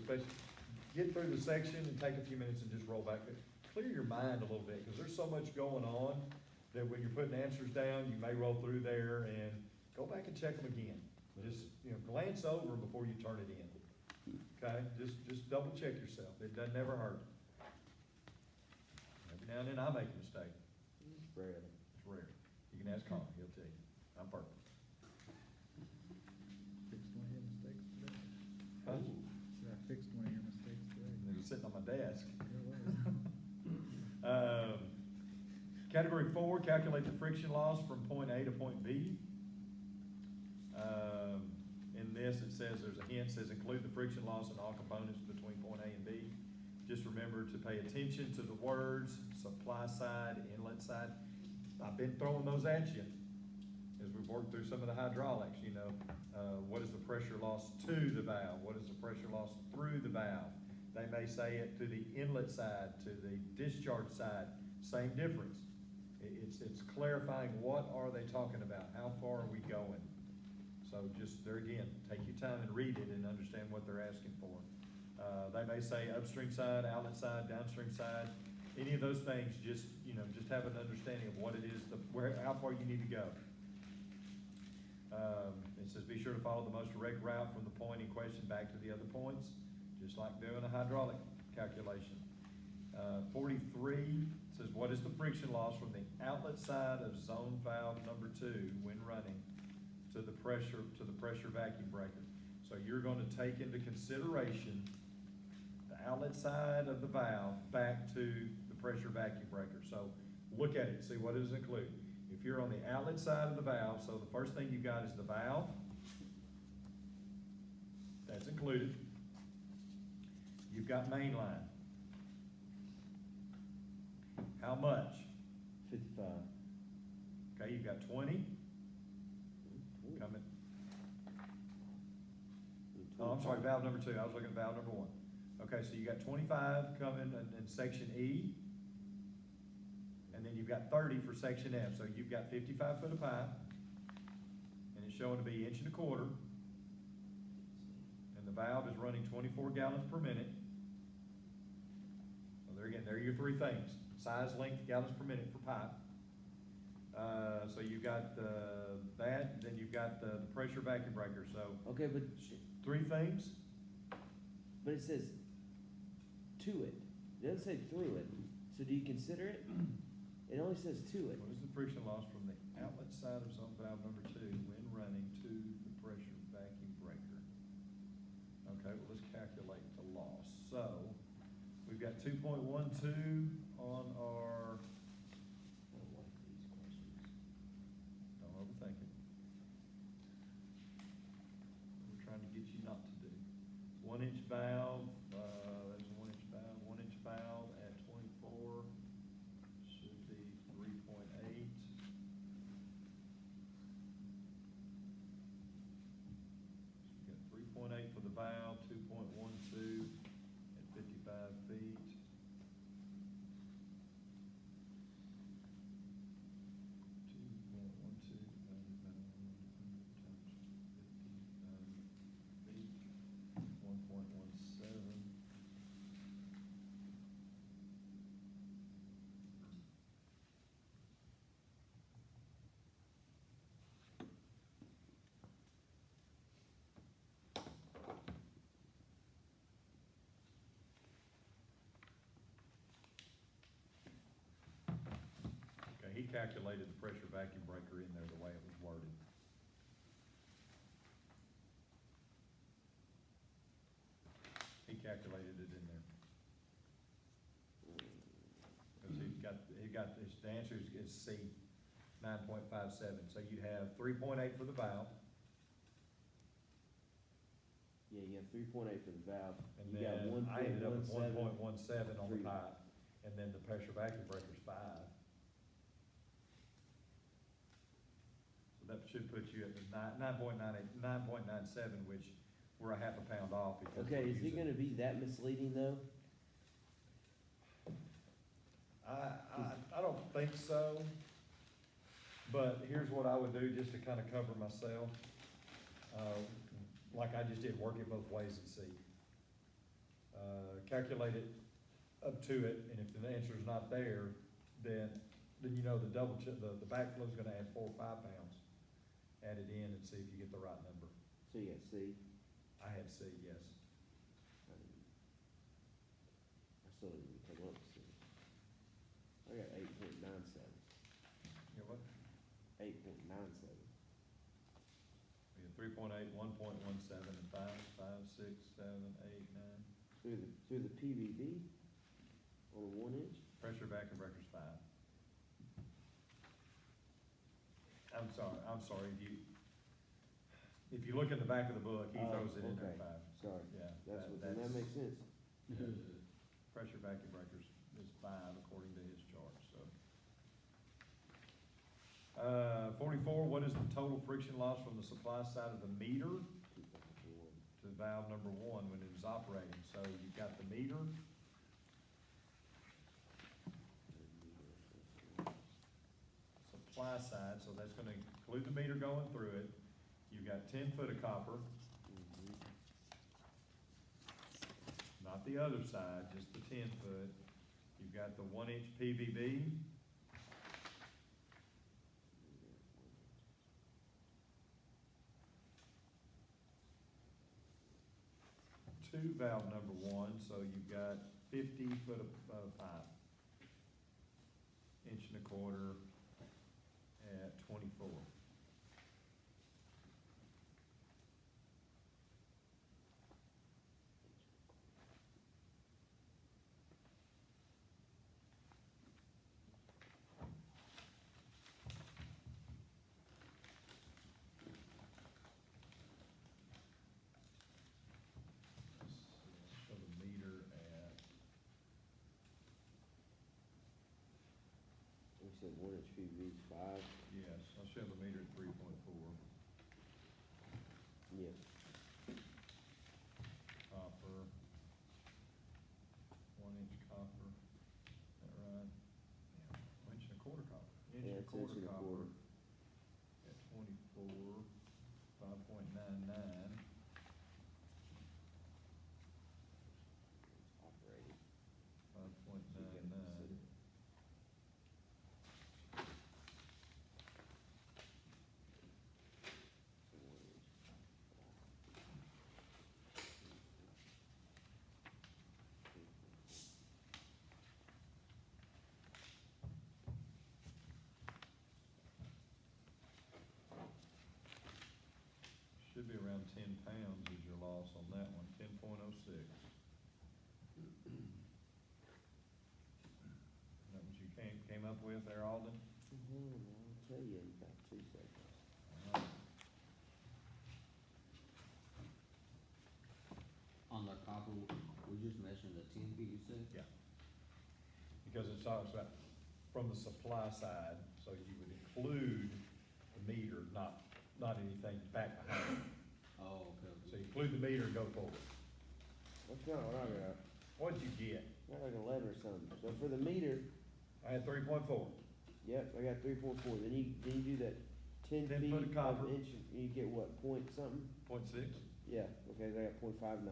especially, get through the section and take a few minutes and just roll back. Clear your mind a little bit, because there's so much going on that when you're putting answers down, you may roll through there and go back and check them again. Just, glance over before you turn it in. Okay? Just double check yourself. It doesn't never hurt. Every now and then I make a mistake. Rarely. It's rare. You can ask Colin, he'll tell you. I'm perfect. Fixed one of your mistakes today. Huh? I fixed one of your mistakes today. It was sitting on my desk. There was. Category 4, calculate the friction loss from point A to point B. In this, it says, there's a hint, says include the friction loss in all components between point A and B. Just remember to pay attention to the words, supply side, inlet side. I've been throwing those at you as we've worked through some of the hydraulics, what is the pressure loss to the valve? What is the pressure loss through the valve? They may say it to the inlet side, to the discharge side, same difference. It's clarifying what are they talking about, how far are we going? So just there again, take your time and read it and understand what they're asking for. They may say upstream side, outlet side, downstream side, any of those things, just have an understanding of what it is, how far you need to go. It says be sure to follow the most direct route from the point in question back to the other points, just like doing a hydraulic calculation. 43 says what is the friction loss from the outlet side of zone valve number 2 when running to the pressure vacuum breaker. So you're going to take into consideration the outlet side of the valve back to the pressure vacuum breaker. So look at it, see what does it include. If you're on the outlet side of the valve, so the first thing you've got is the valve. That's included. You've got main line. How much? 55. Okay, you've got 20 coming. Oh, I'm sorry, valve number 2. I was looking at valve number 1. Okay, so you got 25 coming in section E. And then you've got 30 for section F, so you've got 55 foot of pipe, and it's showing to be 1.25 inches. And the valve is running 24 gallons per minute. So there again, there are your three things: size, length, gallons per minute for pipe. So you've got, that, then you've got the pressure vacuum breaker, so Okay, but, three things. but it says to it. It doesn't say through it. So do you consider it? It only says to it. What is the friction loss from the outlet side of zone valve number 2 when running to the pressure vacuum breaker? Okay, well, let's calculate the loss. So, we've got 2.12 on our, I don't like these questions. don't overthink it. We're trying to get you not to do. 1 inch valve, there's a 1 inch valve, 1 inch valve at 24 should be 3.8. So you got 3.8 for the valve, 2.12 at 55 feet. 2.12 divided by 100 times 55 feet, 1.17. Okay, he calculated the pressure vacuum breaker in there the way it was worded. He calculated it in there. Cause the answer is C, 9.57. So you have 3.8 for the valve, Yeah, you have 3.8 for the valve. and You got then I ended up with 1.17. 1.17 on the Three. pipe, and then the pressure vacuum breaker's 5. So that should put you at the 9.97, which we're a half a pound off because. Okay, we're is it using- gonna be that misleading though? I don't think so, but here's what I would do just to kind of cover myself. Like I just did, work it both ways and see. Calculate it up to it, and if the answer's not there, then you know the the backflow's gonna add 4 or 5 pounds. Add it in and see if you get the right number. So you got C. I had C, yes. I still didn't even come up with C. I got 8.97. You know what? 8.97. We had 3.8, 1.17, and 5, 6, 7, 8, 9. Through the PVB on a 1 inch? Pressure vacuum breaker's 5. I'm sorry, if you look in the back of the book, he Oh, throws it in there okay. 5. Sorry. Yeah. That's what, then that makes sense. Pressure vacuum breakers is 5 according to his chart, so. 44, what is the total friction loss from the supply side of the meter 2.1. to valve number 1 when it is operating? So you've got the meter, supply side, so that's gonna include the meter going through it. You've got 10 foot of copper, Mhm. not the other side, just the 10 foot. You've got the 1 inch PVB, two valve number 1, so you've got 50 foot of pipe. 1.25 at 24. So the meter at, We said 1 inch PVB is 5. yes, I'll show the meter at 3.4. Yes. Copper, 1 inch copper, is that right? Yeah, 1.25 pounds is your loss on that one, 10.06. That what you came up with there, Alden? I'll tell you in about 2 seconds. On the copper, we just mentioned the 10 feet, you said? Yeah. Because it talks about from the supply side, so you would include the meter, not anything back behind it. Oh, okay. So you include the meter and go forward. That's not what I got. What'd you get? Got like 11 or something. So for the meter, I had 3.4. yep, I got 3.4. Then you do that 10 10 feet foot of copper. of inch, you get what, point something? 0.6? Yeah, okay, I got 0.59.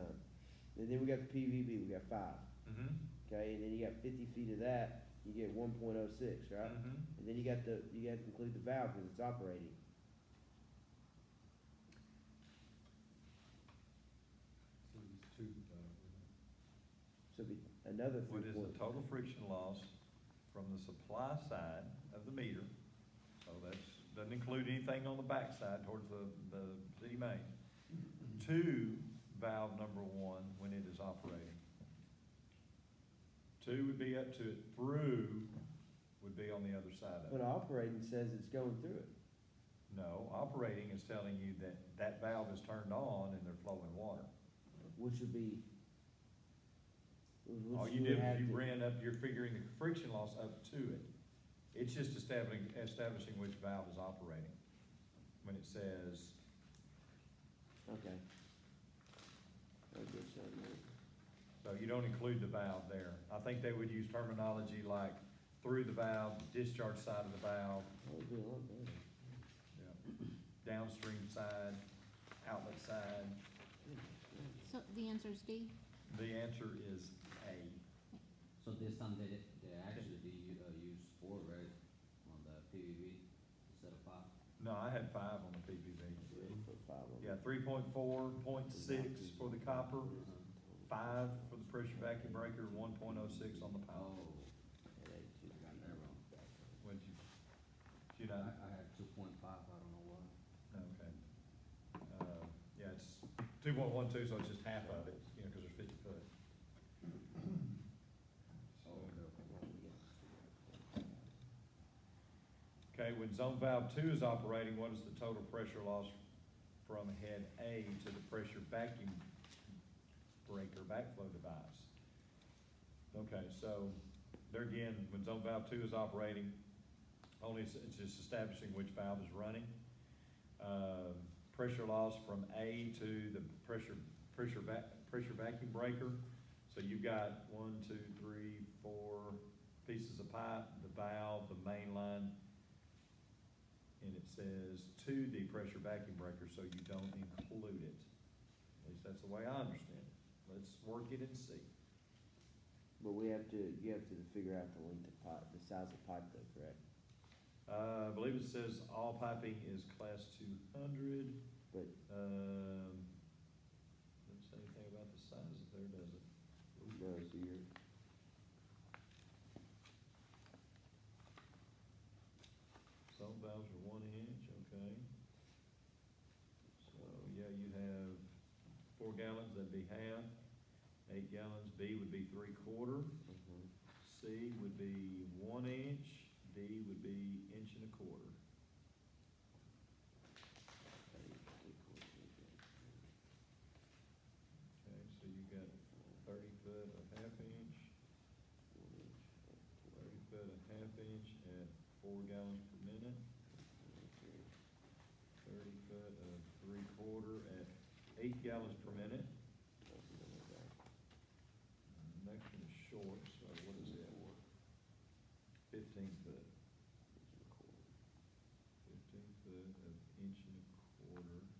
And then we got the PVB, we got 5. Mm-hmm. Okay, and then you got 50 feet of that, you get 1.06, right? Mm-hmm. And then you got to include the valve because it's operating. So these two, So it'd be another what is the 3. total friction loss from the supply side of the meter? So that's, doesn't include anything on the back side towards the city main. To valve number 1 when it is operating. 2 would be up to it, through would be on the other side of But it. operating says it's going through it. No, operating is telling you that that valve is turned on and they're flowing water. Which would be. All you did was you ran up, you're figuring the friction loss up to it. It's just establishing which valve is operating. When it says, Okay. I guess I know. so you don't include the valve there. I think they would use terminology like through the valve, discharge side of the valve, That would be a lot better. downstream side, outlet side. So the answer is D? The answer is A. So this time they actually use 4, right, on the PVB instead of 5? No, I had 5 on the PPV. Yeah, put 5 on Yeah, there. 3.4, 0.6 for the copper, 5 for the pressure vacuum breaker, 1.06 on the power. Oh, And then two. got that wrong. What'd you know? I had 2.5, I don't know why. Okay. Yeah, it's 2.12, so it's just half of it, you know, cause there's 50 foot. So, okay, when zone valve 2 is operating, what is the total pressure loss from head A to the pressure vacuum breaker backflow device? Okay, so there again, when zone valve 2 is operating, it's just establishing which valve is running. Pressure loss from A to the pressure vacuum breaker. So you've got 1, 2, 3, 4 pieces of pipe, the valve, the main line, and it says to the pressure vacuum breaker, so you don't include it. At least that's the way I understand it. Let's work it and see. But you have to figure out the length of pipe, the size of pipe though, correct? I believe it says all piping is class 200. But Doesn't say anything about the size there, does it? no, so you're, Zone valves are 1 inch, okay. So, yeah, you have 4 gallons, that'd be half. 8 gallons, B would be 3/4. C would be 1 inch, D would be 1 1/4 inches. Okay, so you got 30 foot of 1/2 inch, 30 foot of 1/2 inch at 4 gallons per minute, 30 foot of 3/4 at 8 gallons per minute. Next one is short, so what is it? 15 foot. 15 foot of 1 1/4 inches.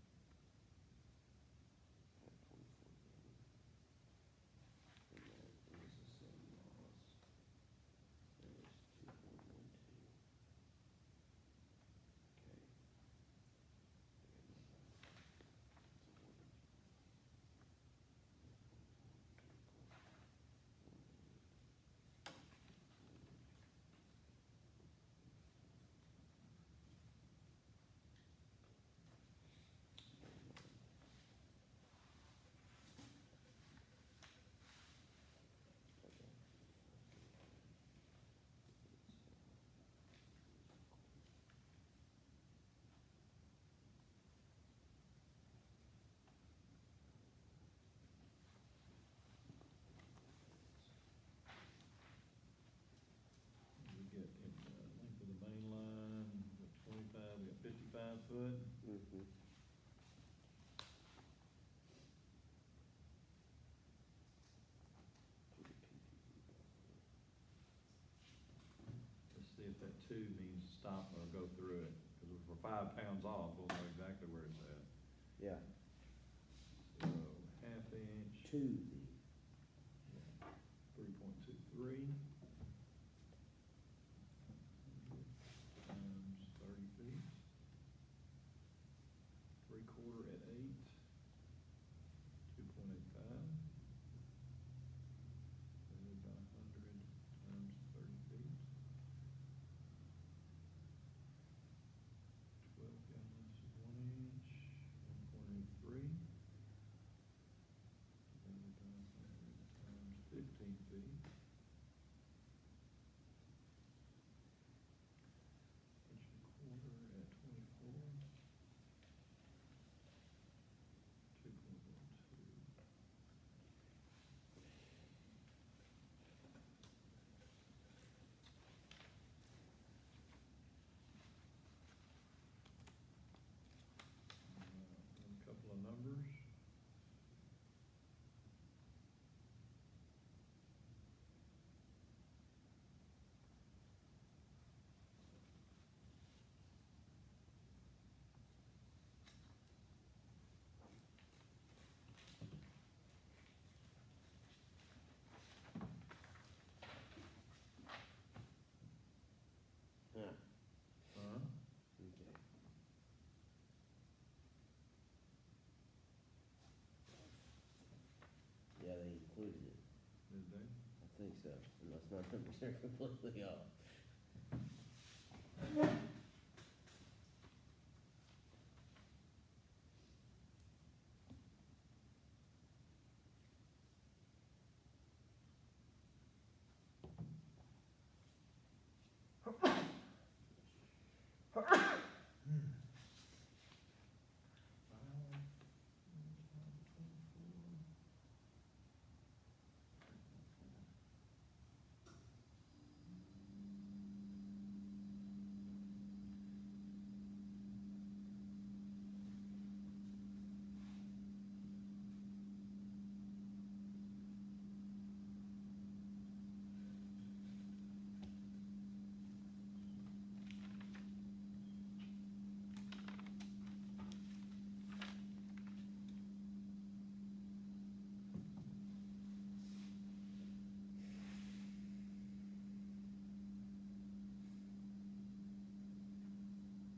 if that two means stop or go through it, because if we're 5 pounds off, we'll know exactly where it's at. Yeah, So, half inch, to the, 3.23. Times 30 feet. 3/4 at 8. 2.85. Divided by 100 times 30 feet. 12 gallons, 1 inch, 1.83. Divided by 100 times 15 feet. Inch and a quarter at 24. 2.12. A couple of numbers. huh, Huh? okay. Yeah, they included it, Did they? I think so, unless my numbers are completely off.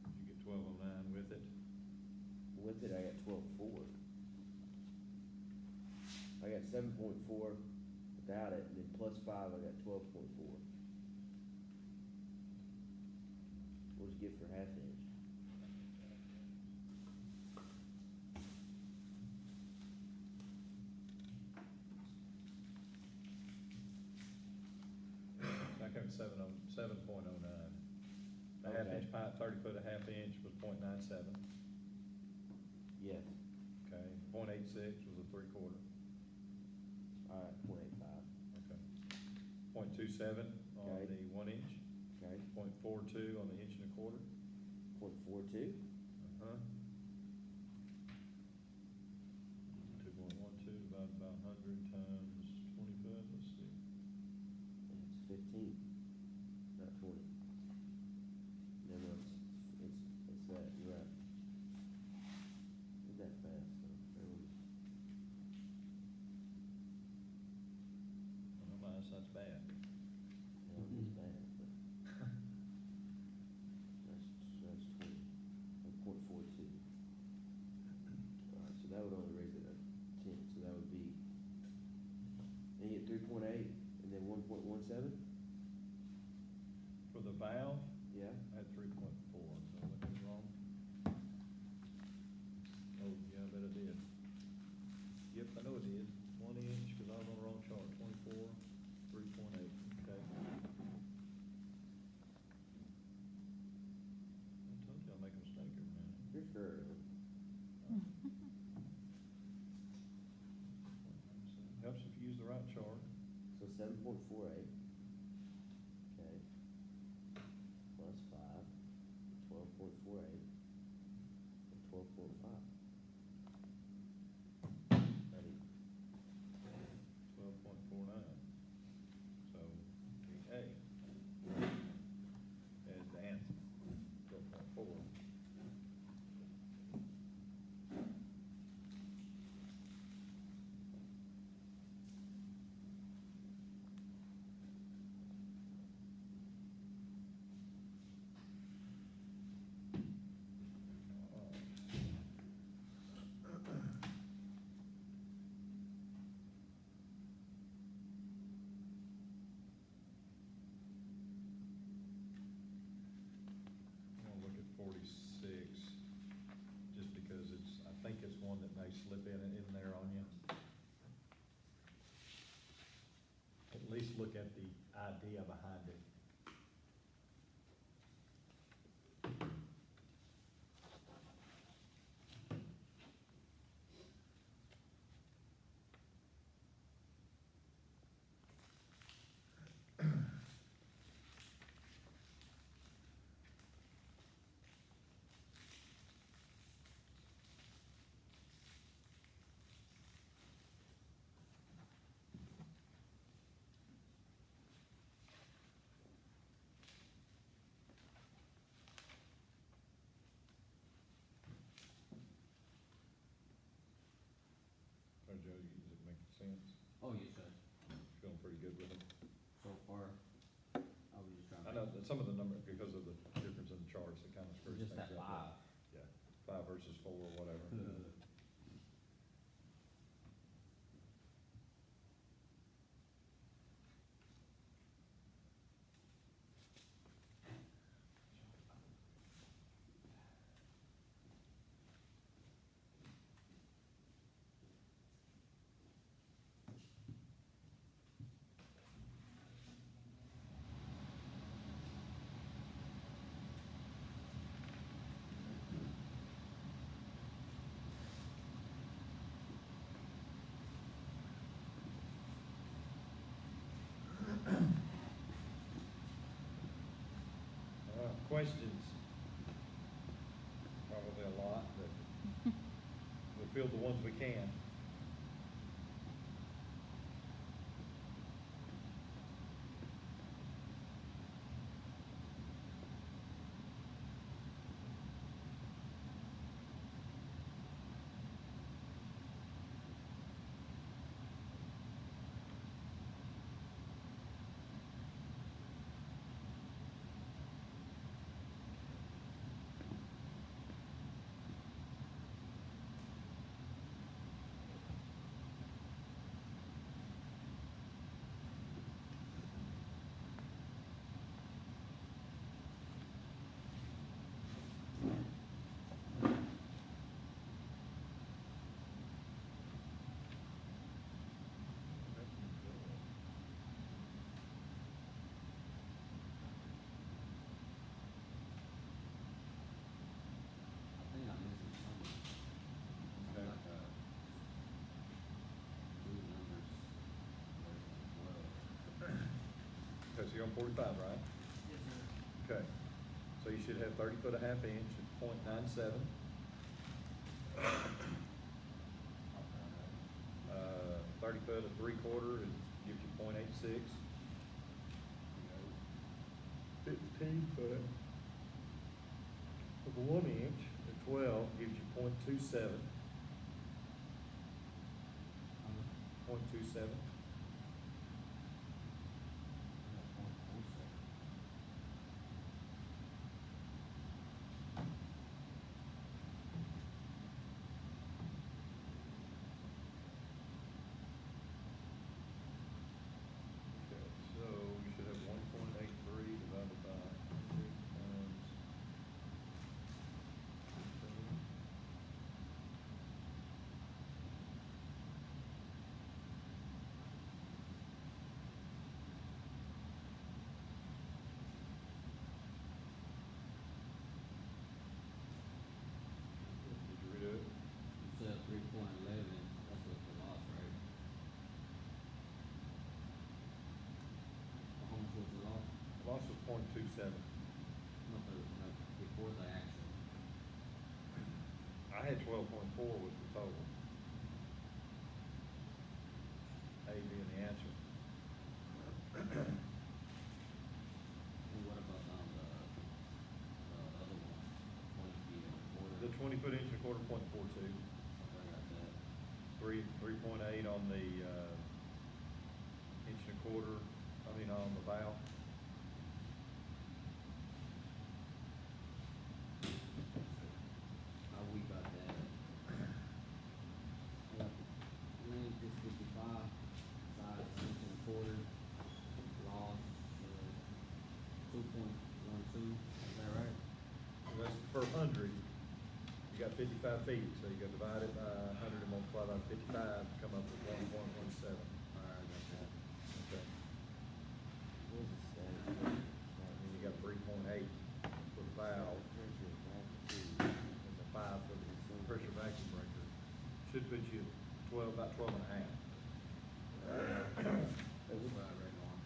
Did you get 1209 with it? With it, I got 12.4. I got 7.4 without it, and then plus 5, I got 12.4. What'd you get for half inch? I got 7.09. The half Okay. inch pipe, 30 foot, a half inch was 0.97. Yes, Okay, 0.86 was a 3/4. alright, 0.85, Okay. 0.27 on Okay. the 1 inch, okay, 0.42 on the inch and a quarter. 0.42, Uh-huh. 2.12 divided by 100 times 20 foot, let's see. it's 15, not 20. No, it's that, you're right. Isn't that fast, though? Well, my eyesight's bad. Well, it is bad, but that's 20, 1.42. Alright, so that would only raise it up 10, so that would be, and you get 3.8, and then 1.17? For the valve, Yeah, I had 3.4, so I looked wrong. Oh, yeah, I bet I did. Yep, I know I did. 1 inch, because I was on the wrong chart, 24, 3.8, okay. I told you I'll make a mistake every now and then. you're sure. Helps if you use the right chart. So 7.48. Okay. Plus 5, 12.48, and 12.5. That equals 12.49. So, the A. look at the idea behind it. Oh, Joe, does it make sense? Oh, yes, sir. Feeling pretty good with them? So far, I was just trying to. I know that some of the number, because of the difference in the charts, it kind of screws Just things that up. 5. Yeah, 5 versus 4 or whatever. Questions? Probably a lot, but we'll field the ones we can. I think I'm missing something. Okay. Like, two numbers. Well, Okay, so you're on 45, right? yes, sir. Okay, so you should have 30 foot a half inch at .97. 30 foot a 3/4 gives you .86. 15 foot of a 1 inch at 12 gives you .27. 0.27. Okay, so you should have 1.83 divided by 100 times 15. Did you read it? You said 3.11, that's what the loss, right? How much was the loss? Loss was .27. No, before the action. I had 12.4 was the total. A being the answer. And what about the other one, 20 feet and a quarter? The 20 foot inch and a quarter .42. Okay, I got that. 3.8 on the, inch and a quarter, on the valve. How we got that? I got length is 55, size inch and a quarter, loss, 2.12, is that right? So that's per 100. You got 55 feet, so you got to divide it by 100 and multiply by 55 to come up with 1.17. Alright, I got that. Okay. about 12 and a half. It was- Right, right on.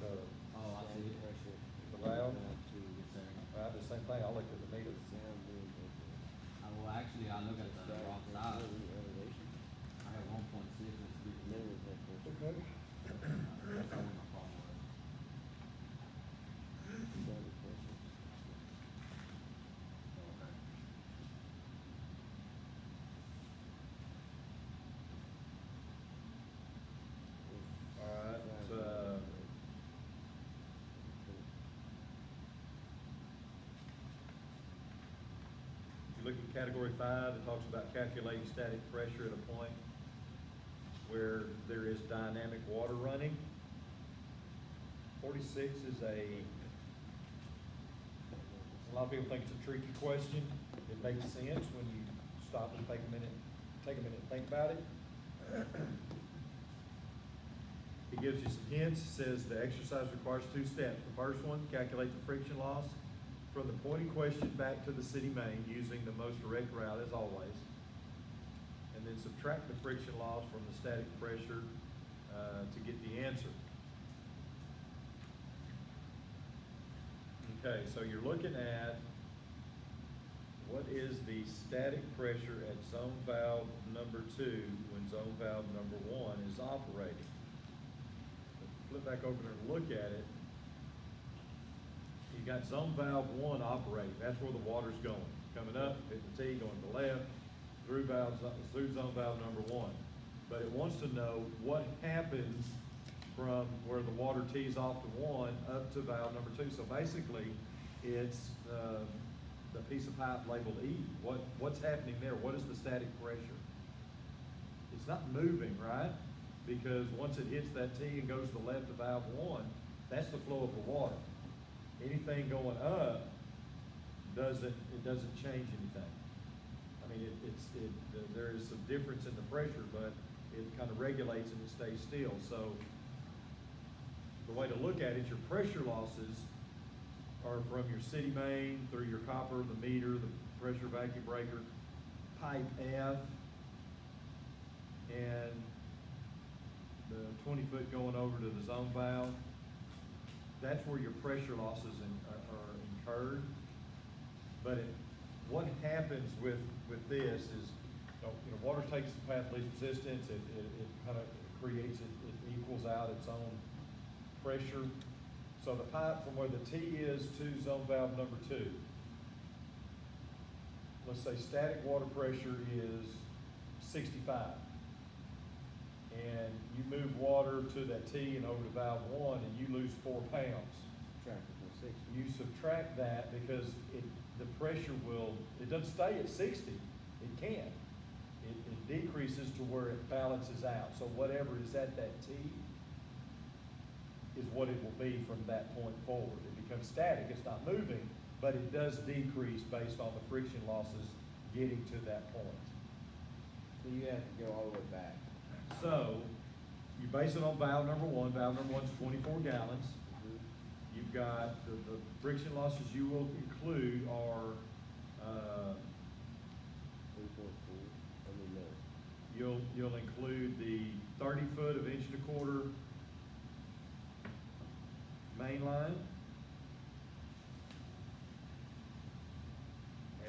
So, Oh, I see it. Pressure. The valve? Yes, sir. I did the same thing, I looked at the meter. Sound wind, Well, actually, I look at the static wrong pressure, side. elevation, I have 1.6 and it's 3. minimum head pressure. Okay. That's not what my problem was. Static pressure. Okay. Alright, if you look at category 5, it talks about calculating static pressure at a point where there is dynamic water running. 46 is a lot of people think it's a tricky question. It makes sense when you stop and take a minute and think about it. It gives you some hints. It says the exercise requires 2 steps. The first one, calculate the friction loss from the point in question back to the city main using the most direct route as always. And then subtract the friction loss from the static pressure to get the answer. Okay, so you're looking at what is the static pressure at zone valve number 2 when zone valve number 1 is operating. Flip back over there and look at it. You got zone valve 1 operating. That's where the water's going. Coming up, hitting the T, going to the left, through zone valve number 1. But it wants to know what happens from where the water tees off to 1 up to valve number 2. So basically, it's the piece of pipe labeled E. What's happening there? What is the static pressure? It's not moving, right? Because once it hits that T and goes to the left of valve 1, that's the flow of the water. Anything going up doesn't change anything. I mean, there is some difference in the pressure, but it kind of regulates and it stays still. So the way to look at it, your pressure losses are from your city main through your copper, the meter, the pressure vacuum breaker, pipe F, and the 20-foot going over to the zone valve. That's where your pressure losses are incurred. But what happens with this is, water takes the path of least resistance. It kind of creates it equals out its own pressure. So the pipe from where the T is to zone valve number 2, let's say static water pressure is 65. And you move water to that T and over to valve 1 and you lose 4 pounds. Subtract it from 60. You subtract that because the pressure it doesn't stay at 60. It can't. It decreases to where it balances out. So whatever is at that T is what it will be from that point forward. It becomes static, it's not moving, but it does decrease based on the friction losses getting to that point. So you have to go all the way back. So, you base it on valve number 1. Valve number 1 is 24 gallons. You've got the friction losses you will include are, 3.4, I mean, no. you'll include the 30 foot of 1 1/4 main line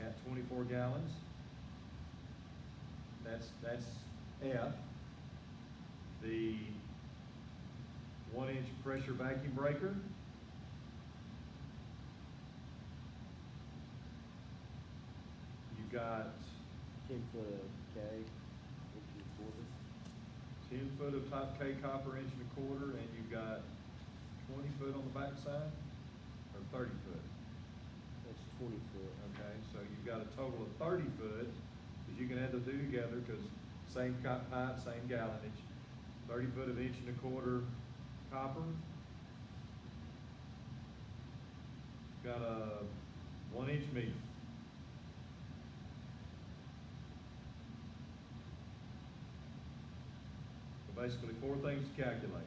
at 24 gallons. That's F. The 1 inch pressure vacuum breaker. You've got 10 foot of K, inch and a quarter. 10 foot of top K copper 1 1/4, and you've got 20 foot on the back side, or 30 foot. That's 20 foot. Okay, so you've got a total of 30 foot, because you can add the 2 together, because same pipe, same gallonage. 30 foot of 1 1/4 copper. Got a 1 inch meter. So basically 4 things to calculate.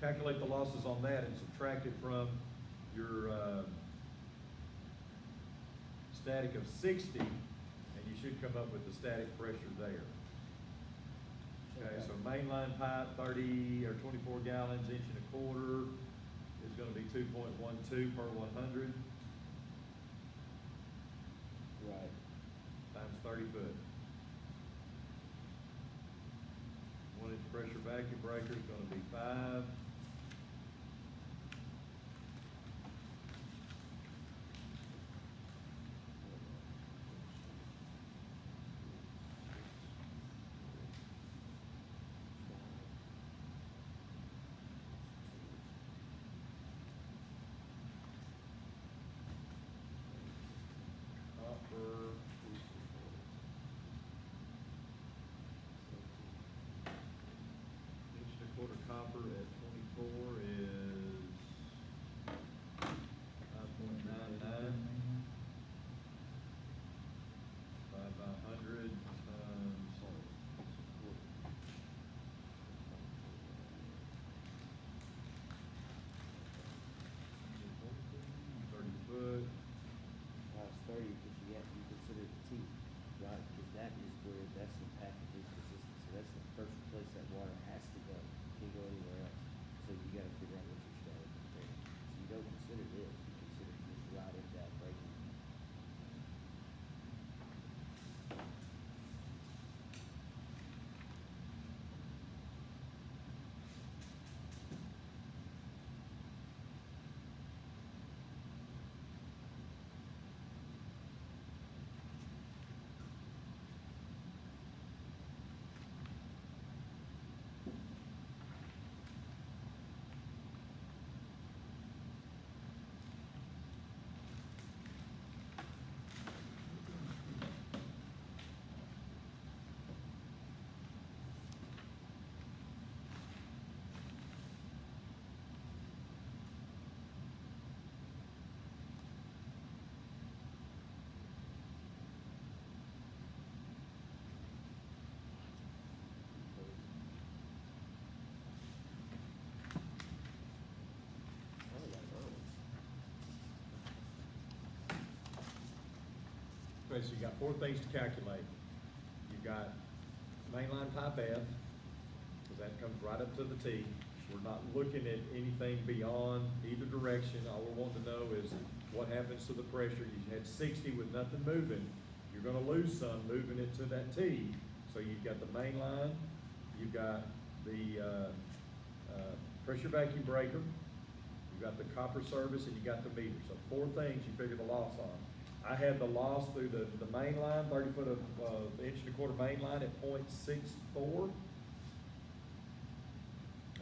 Calculate the losses on that and subtract it from your static of 60, and you should come up with the static pressure there. Okay, so mainline pipe, 30 or 24 gallons, inch and a quarter, is gonna be 2.12 per 100 Right. times 30 foot. 1 inch pressure vacuum breaker is gonna be 5. Copper, inch and a quarter copper at 24 is 5.99. 5 by 100 times 30 foot. It's 30, because you consider the T, right? Because that is where, that's the package consistency, that's the first place that water has to go, can't go anywhere else. So you gotta figure out what your static is. So you don't consider this, you consider just right at that breaking. Oh, that's honest. Okay, so you got 4 things to calculate. You've got mainline pipe F, because that comes right up to the T. We're not looking at anything beyond either direction. All we're wanting to know is what happens to the pressure. You had 60 with nothing moving. You're gonna lose some moving it to that T. So you've got the main line, you've got the, pressure vacuum breaker, you've got the copper service, and you got the meter. So 4 things you figure the loss on. I had the loss through the main line, 30 foot of, inch and a quarter main line at 0.64.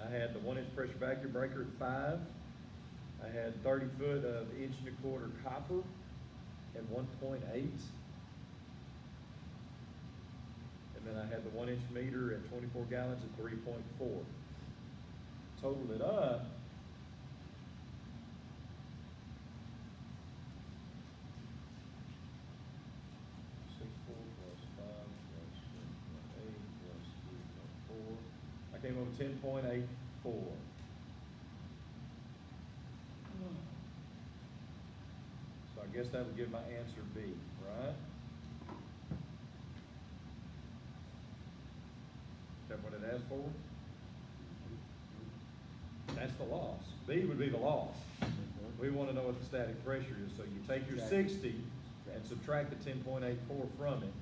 I had the 1 inch pressure vacuum breaker at 5. I had 30 foot of inch and a quarter copper at 1.8. And then I had the 1 inch meter at 24 gallons at 3.4. Totaled it up. I came over 10.84. So I guess that would give my answer B, right? Is that what it asked for? That's the loss. B would be the loss. We wanna know what the static pressure is, so you take your 60 and subtract the 10.84 from it.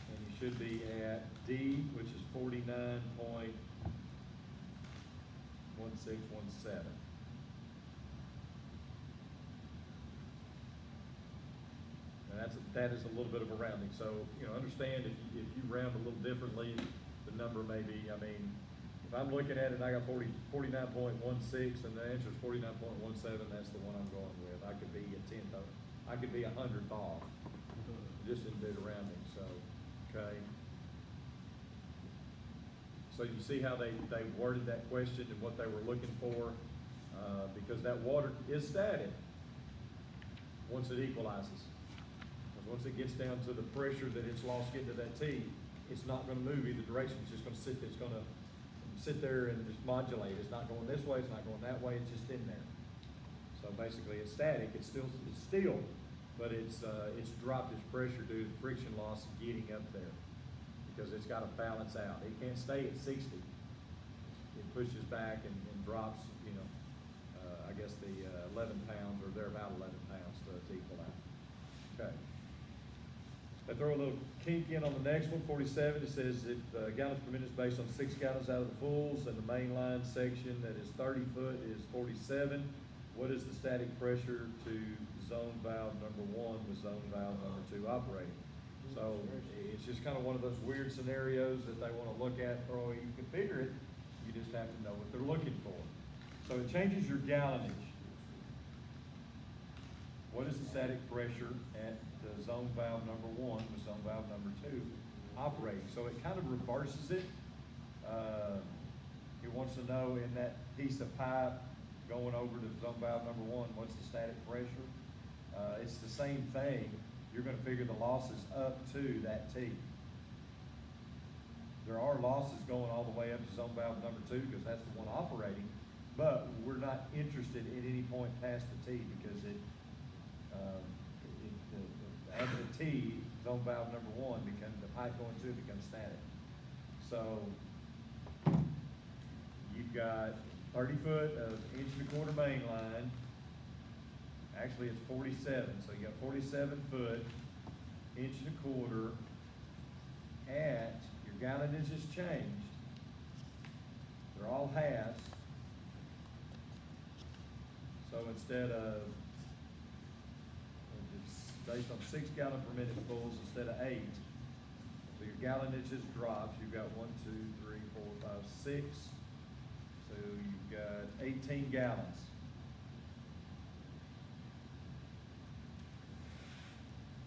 And you should be at D, which is 49.1617. And that is a little bit of a rounding, so, understand if you round a little differently, the number may be, if I'm looking at it and I got 49.16 and the answer is 49.17, that's the one I'm going with. I could be a 100th off, just in due to rounding, so, okay. So you see how they worded that question and what they were looking for, because that water is static once it equalizes. Because once it gets down to the pressure that it's lost getting to that T, it's not gonna move either direction, it's just gonna sit there and just modulate. It's not going this way, it's not going that way, it's just in there. basically it's static, it's still, but it's dropped its pressure due to friction loss getting up there, because it's gotta balance out. It can't stay at 60. It pushes back and drops, you know, I guess the 11 pounds, or they're about 11 pounds to equal out. Okay. I throw a little kink in on the next one, 47. It says if gallons per minute is based on 6 gallons out of the fulls, and the main line section that is 30 foot is 47. What is the static pressure to zone valve number 1 with zone valve number 2 operating? So it's just kind of one of those weird scenarios that they want to look at, or you can figure it, you just have to know what they're looking for. So it changes your gallonage. What is the static pressure at the zone valve number 1 with zone valve number 2 operating? So it kind of reverses it. He wants to know in that piece of pipe going over to zone valve number 1, what's the static pressure? It's the same thing. You're gonna figure the losses up to that T. There are losses going all the way up to zone valve number 2, because that's the one operating, but we're not interested at any point past the T, because after the T, zone valve number 1 becomes, the pipe going to it becomes static. So you've got 30 foot of 1.25 inch main line. Actually, it's 47, so you got 47 foot, 1.25 inch at, your gallonage has changed. They're all halves. So instead of, it's based on 6 gallon per minute fulls instead of 8. So your gallonage has dropped. You've got 1, 2, 3, 4, 5, 6. So you've got 18 gallons.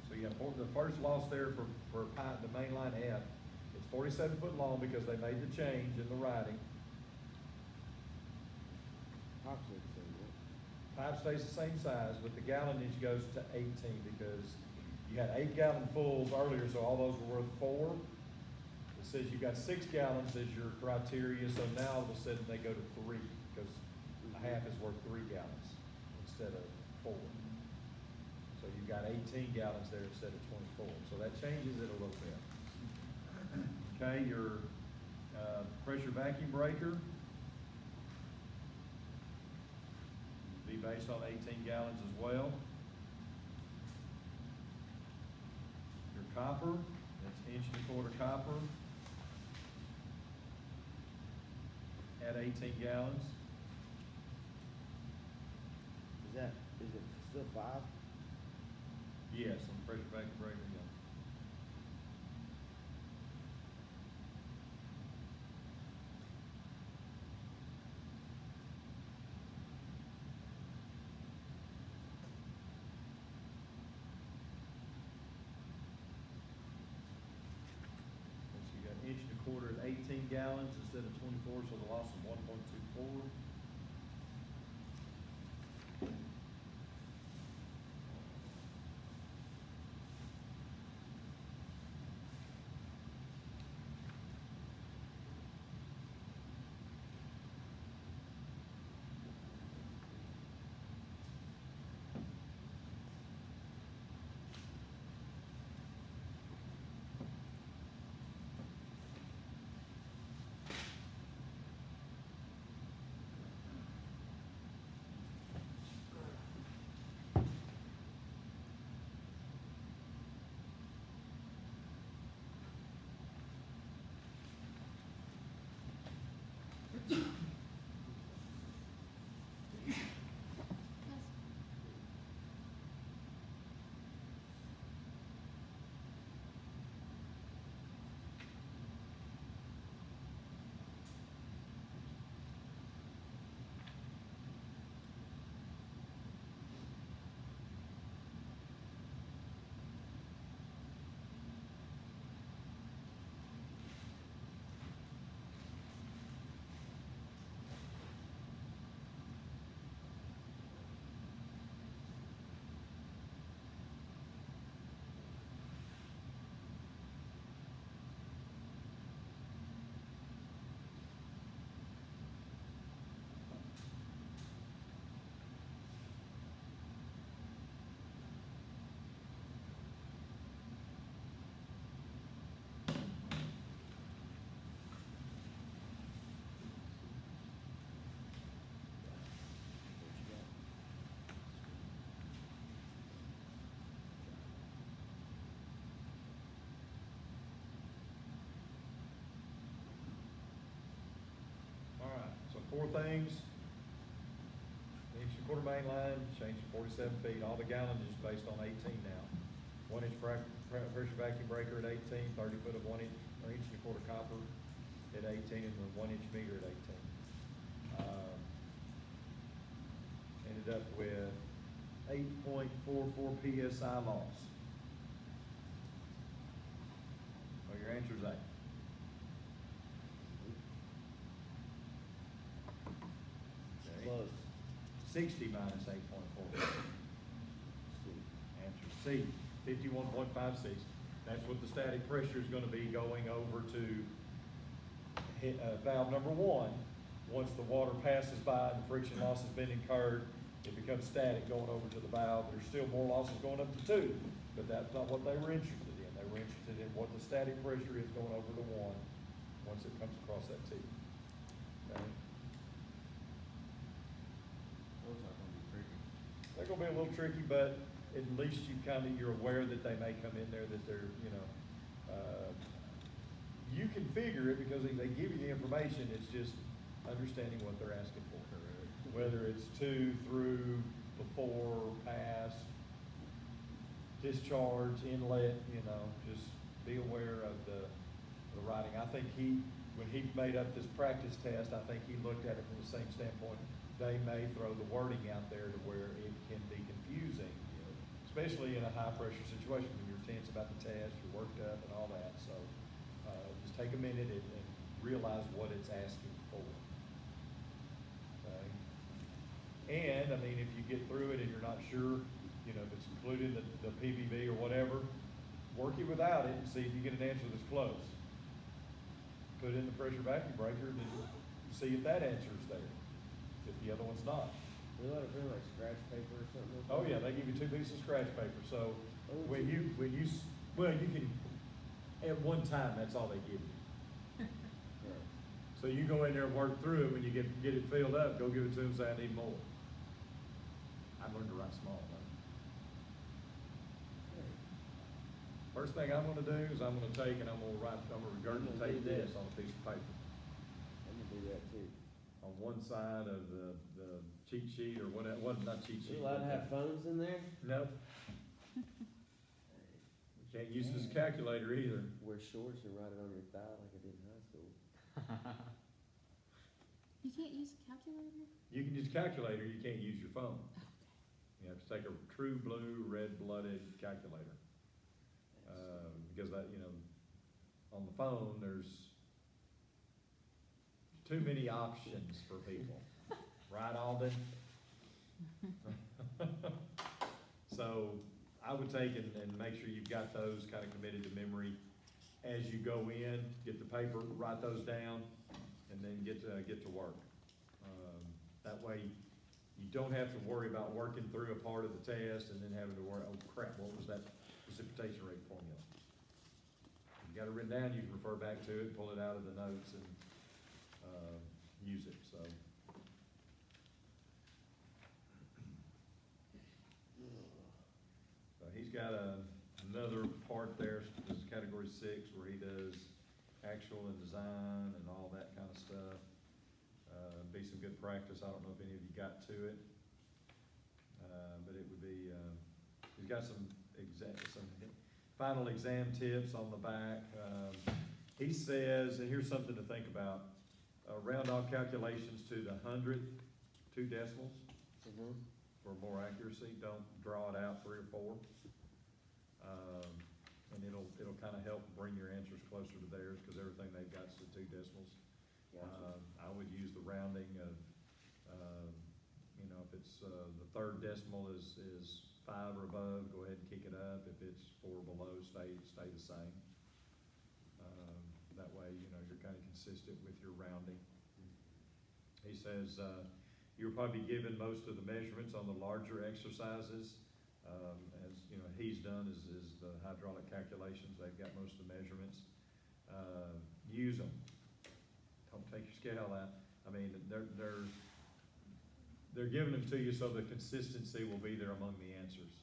So you have the first loss there for pipe, the main line F. It's 47 foot long because they made the change in the writing. Pipe stays the same size, but the gallonage goes to 18 because you had 8 gallon fulls earlier, so all those were worth 4. It says you got 6 gallons as your criteria, so now all of a sudden they go to 3 because a half is worth 3 gallons instead of 4. So you've got 18 gallons there instead of 24. So that changes it a little bit. Okay, your pressure vacuum breaker be based on 18 gallons as well. Your copper, that's 1.25 inch copper at 18 gallons. Is it still 5? Yes, on pressure vacuum breaker, yeah. So you got 1.25 inch at 18 gallons instead of 24, so the loss is 1.24. 4 things. Inch and quarter main line, changed to 47 feet, all the gallonage is based on 18 now. 1 inch pressure vacuum breaker at 18, 30 foot of 1 inch, or inch and a quarter copper at 18, and the 1 inch meter at 18. Ended up with 8.44 PSI loss. So your answer is A. Okay. Close. 60 minus 8.4. Answer C, 51.56. That's what the static pressure is gonna be going over to valve number 1. Once the water passes by and the friction loss has been incurred, it becomes static going over to the valve. There's still more losses going up to 2, but that's not what they were interested in. They were interested in what the static pressure is going over to 1, once it comes across that T. Okay? Those are gonna be tricky. They're gonna be a little tricky, but at least you're aware that they may come in there, that they're, you can figure it because they give you the information, it's just understanding what they're asking for. Whether it's to, through, before, pass, discharge, inlet, just be aware of the writing. I think when he made up this practice test, I think he looked at it from the same standpoint. They may throw the wording out there to where it can be confusing, especially in a high-pressure situation when you're tense about the test, you're worked up and all that. So just take a minute and realize what it's asking for. Okay? And, if you get through it and you're not sure, if it's included in the PVV or whatever, work it without it and see if you get an answer that's close. Put in the pressure vacuum breaker and then see if that answer is there, if the other one's not. We let it bring like scratch paper or something? Oh, yeah, they give you 2 pieces of scratch paper, so Oh, you can, at one time, that's all they give you. Yeah. So you go in there and work through it, when you get it filled up, go give it to them, say, I need more. I learned to write small, though. First thing I'm gonna do is I'm gonna regurgitate this on a piece of paper. I'm gonna do that too. On one side of the cheat sheet or whatever, not cheat sheet. You allowed to have phones in there? No. Can't use this calculator either. Wear shorts and write it on your thigh like I did in high school. You can't use a calculator? You can use a calculator, you can't use your phone. You have to take a true blue, red-blooded calculator. Because on the phone, there's too many options for people. Right, Alden? So I would take and make sure you've got those kind of committed to memory. As you go in, get the paper, write those down, and then get to work. That way, you don't have to worry about working through a part of the test and then having to worry, oh crap, what was that precipitation rate formula? You got it written down, you can refer back to it, pull it out of the notes and use it, so. He's got another part there, this is category 6, where he does actual and design and all that kind of stuff. Be some good practice. I don't know if any of you got to it. But it would be, he's got some final exam tips on the back. He says, and here's something to think about, round off calculations to the 100th, 2 decimals Mm-hmm. for more accuracy. Don't draw it out 3 or 4. And it'll kind of help bring your answers closer to theirs, because everything they've got is to 2 decimals. Gotcha. I would use the rounding of, if it's, the 3rd decimal is 5 or above, go ahead and kick it up. If it's 4 below, stay the same. That way, you're kind of consistent with your rounding. He says, you'll probably be given most of the measurements on the larger exercises. As he's done is the hydraulic calculations. They've got most of the measurements. Use them. Don't take your scale out. They're giving them to you so the consistency will be there among the answers.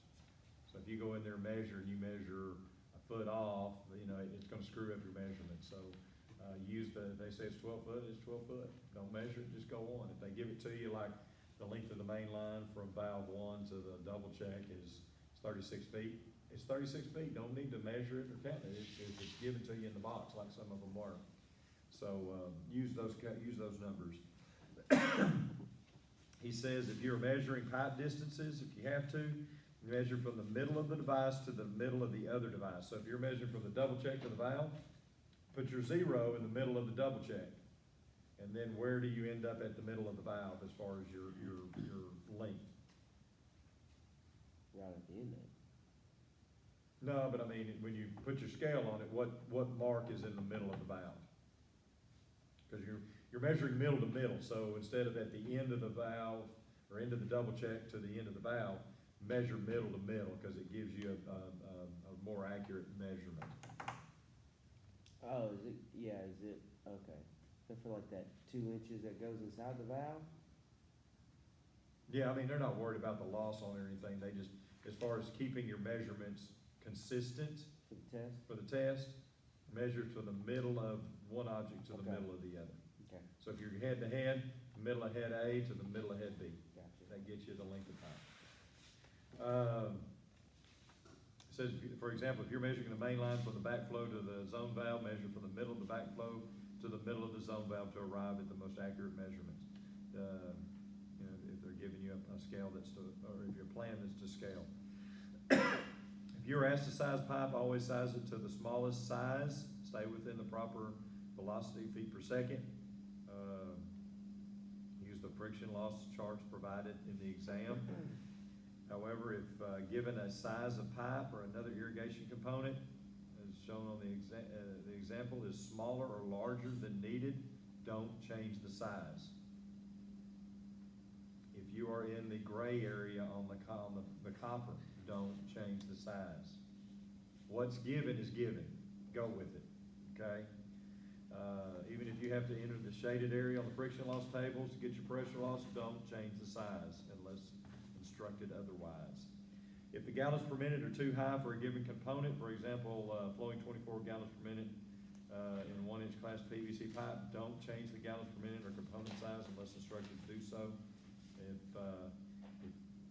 So if you go in there and you measure a foot off, it's gonna screw up your measurement. So They say it's 12 foot, it's 12 foot. Don't measure it, just go on. If they give it to you like the length of the main line from valve one to the double check is 36 feet, it's 36 feet. Don't need to measure it or count it. It's given to you in the box like some of them were. So, use those numbers. He says if you're measuring pipe distances, if you have to, measure from the middle of the device to the middle of the other device. So if you're measuring from the double check to the valve, put your 0 in the middle of the double check. And then where do you end up at the middle of the valve as far as your length? Right at the end of it. No, but I mean, when you put your scale on it, what mark is in the middle of the valve? Because you're measuring middle to middle, so instead of at the end of the valve, or end of the double check to the end of the valve, measure middle to middle, because it gives you a more accurate measurement. Oh, is it, okay. So for like that 2 inches that goes inside the valve? Yeah, I mean, they're not worried about the loss on it or anything, they just, as far as keeping your measurements consistent For the test? for the test, measure to the middle of one object to the Okay. middle of the other. Okay, So if you're head to head, middle of head A to the middle of head B, gotcha. that gets you the length of time. It says, for example, if you're measuring the main line from the backflow to the zone valve, measure from the middle of the backflow to the middle of the zone valve to arrive at the most accurate measurement. You know, if they're giving you a scale that's to, or if your plan is to scale. If you're asked to size pipe, always size it to the smallest size. Stay within the proper velocity, feet per second. Use the friction loss charts provided in the exam. However, if given a size of pipe or another irrigation component, as shown on the example, is smaller or larger than needed, don't change the size. If you are in the gray area on the copper, don't change the size. What's given is given. Go with it, okay? Even if you have to enter the shaded area on the friction loss tables to get your pressure loss, don't change the size unless instructed otherwise. If the gallons per minute are too high for a given component, for example, flowing 24 gallons per minute in a 1-inch class PVC pipe, don't change the gallons per minute or component size unless instructed to do so. If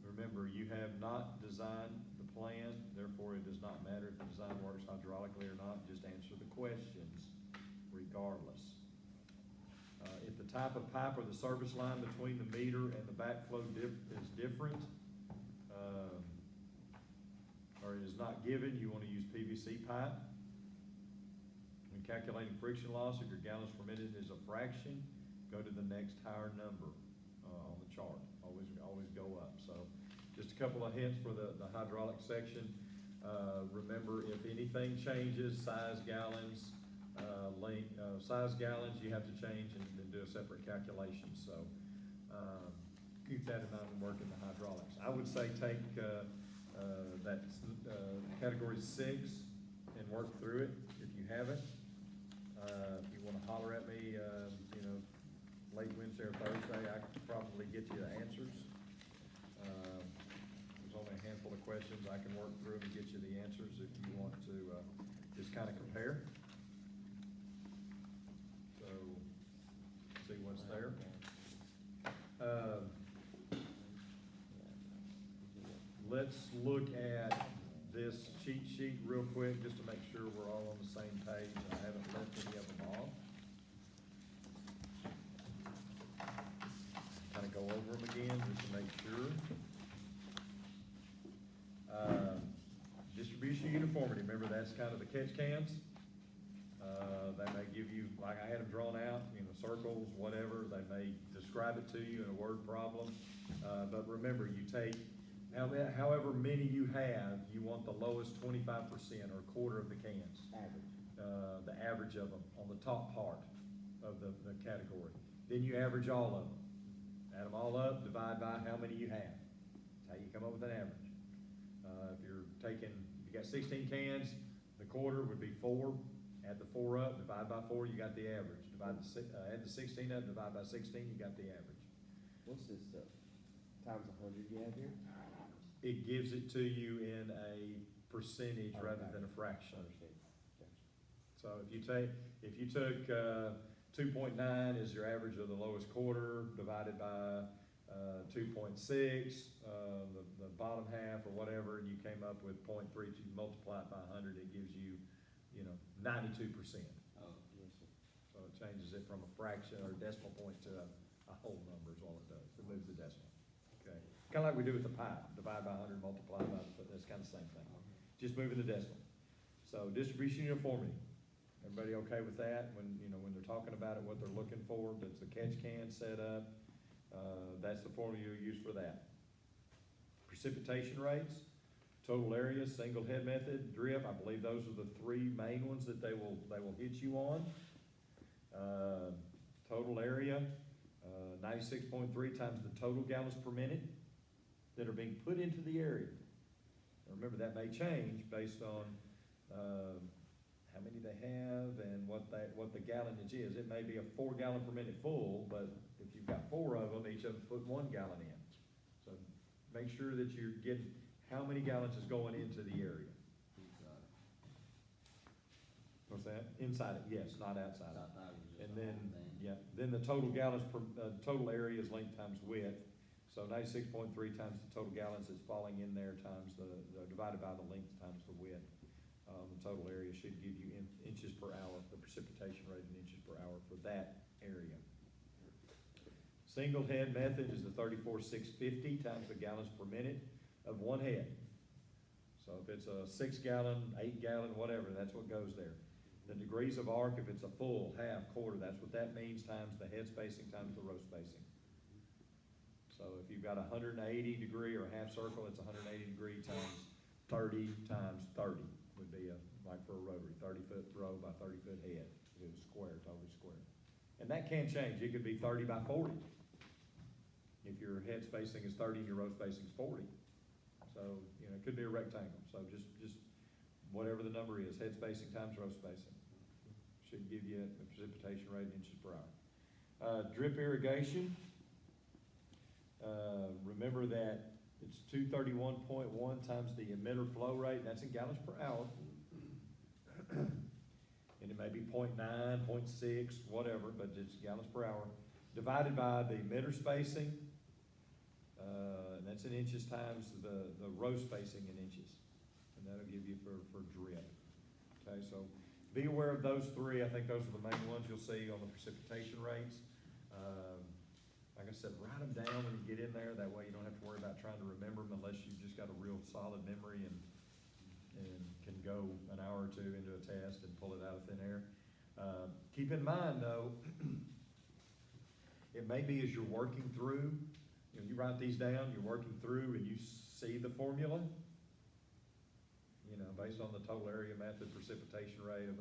remember, you have not designed the plan, therefore it does not matter if the design works hydraulically or not, just answer the questions regardless. If the type of pipe or the service line between the meter and the backflow is different, or it is not given, you want to use PVC pipe. When calculating friction loss, if your gallons per minute is a fraction, go to the next higher number on the chart. Always go up. So just a couple of hints for the hydraulic section. Remember, if anything changes, size gallons, size gallons, you have to change and do a separate calculation. So keep that in mind when working the hydraulics. I would say take that category 6 and work through it if you haven't. If you want to holler at me, late Wednesday or Thursday, I can probably get you the answers. There's only a handful of questions I can work through and get you the answers if you want to just kind of compare. So, see what's there. Let's look at this cheat sheet real quick, just to make sure we're all on the same page. I haven't left any of them off. Kind of go over them again, just to make sure. Distribution uniformity, remember that's kind of the catch cans. They may give you, like I had them drawn out, circles, whatever. They may describe it to you in a word problem. But remember, you take, however many you have, you want the lowest 25% or a quarter of the cans. Average. The average of them on the top part of the category. Then you average all of them. Add them all up, divide by how many you have. That's how you come up with an average. If you got 16 cans, the quarter would be 4. Add the 4 up, divide by 4, you got the average. Add the 16 up, divide by 16, you got the average. What's this stuff? Times 100 you have here? It gives it to you in a percentage rather Okay. than a fraction. Understand. Gotcha. So So if you took, 2.9 is your average of the lowest quarter, divided by, 2.6, the bottom half or whatever, and you came up with 0.3, you multiply it by 100, it gives you, 92%. Oh, Yes, sir. So it changes it from a fraction or decimal point to a whole number is all it does. It moves the decimal. Okay? Kinda like we do with the pi, divide by 100, multiply by, that's kinda the same thing. Just moving the decimal. So distribution uniformity. Everybody okay with that? When, when they're talking about it, what they're looking for, that's the catch can set up, that's the formula you use for that. Precipitation rates, total area, single head method, drip, I believe those are the three main ones that they will hit you on. Total area, 96.3 times the total gallons per minute that are being put into the area. Now remember, that may change based on, how many they have and what the gallonage is. It may be a 4 gallon per minute full, but if you've got 4 of them, each of them put 1 gallon in. So make sure that you're getting, how many gallons is going into the area? inside. What's that? Inside it, yes, not outside it. Outside was just And the then, whole thing. yeah, then the total gallons per, total area is length times width. So 96.3 times the total gallons that's falling in there times divided by the length times the width. The total area should give you inches per hour, the precipitation rate in inches per hour for that area. Single head method is the 34,650 times the gallons per minute of one head. So if it's a 6 gallon, 8 gallon, whatever, that's what goes there. The degrees of arc, if it's a full, half, quarter, that's what that means, times the head spacing times the row spacing. So if you've got a 180 degree or a half circle, it's 180 degree times 30 times 30 would be like for a rotary, 30-foot row by 30-foot head. It was square, totally square. And that can change. It could be 30 by 40. If your head spacing is 30 and your row spacing is 40. So, it could be a rectangle. So just whatever the number is, head spacing times row spacing. Should give you the precipitation rate in inches per hour. Drip irrigation. Remember that it's 231.1 times the emitter flow rate, and that's in gallons per hour. And it may be 0.9, 0.6, whatever, but it's gallons per hour, divided by the emitter spacing, and that's in inches times the row spacing in inches. And that'll give you for drip. Okay, so be aware of those three. I think those are the main ones you'll see on the precipitation rates. Like I said, write them down when you get in there. That way you don't have to worry about trying to remember them unless you've just got a real solid memory and can go an hour or two into a test and pull it out of thin air. Keep in mind though, it may be as you're working through, you write these down, you're working through and you see the formula, based on the total area method, precipitation rate of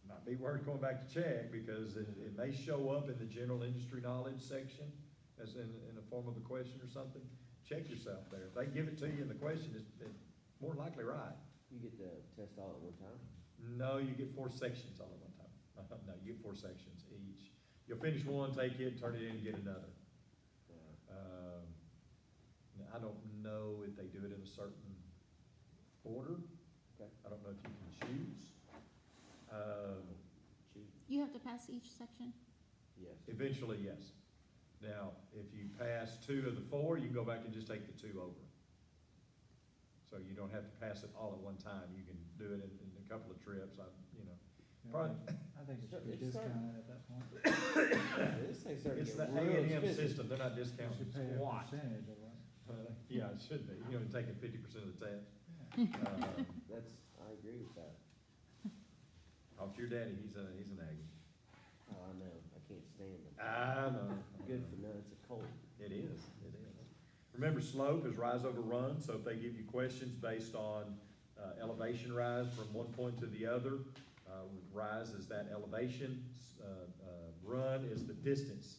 not be worth going back to check because it may show up in the general industry knowledge section as in the form of a question or something. Check yourself there. If they give it to you in the question, it's more than likely right. You get to test all at one time? No, you get 4 sections all at one time. No, you get 4 sections each. You'll finish one, take it, turn it in, and get another. I don't know if they do it in a certain order. Okay. I don't know if you can choose. Shoot. You have to pass each section? Yes. Eventually, yes. Now, if you pass 2 of the 4, you can go back and just take the 2 over. So you don't have to pass it all at one time. You can do it in a couple of trips. Probably- I think it should be It's starting- discounted at that point. This thing's starting It's to the get real A&M expensive. system. They're not You discounting should pay a squat. percentage of it. Yeah, it should be. You're only taking 50% of the test. That's, I agree with that. Talk to your daddy. He's an Aggie. Oh, I know, I can't stand it. I know. Good for nuts, it's cold. It is. Remember, slope is rise over run, so if they give you questions based on elevation rise from one point to the other, rise is that elevation, run is the distance.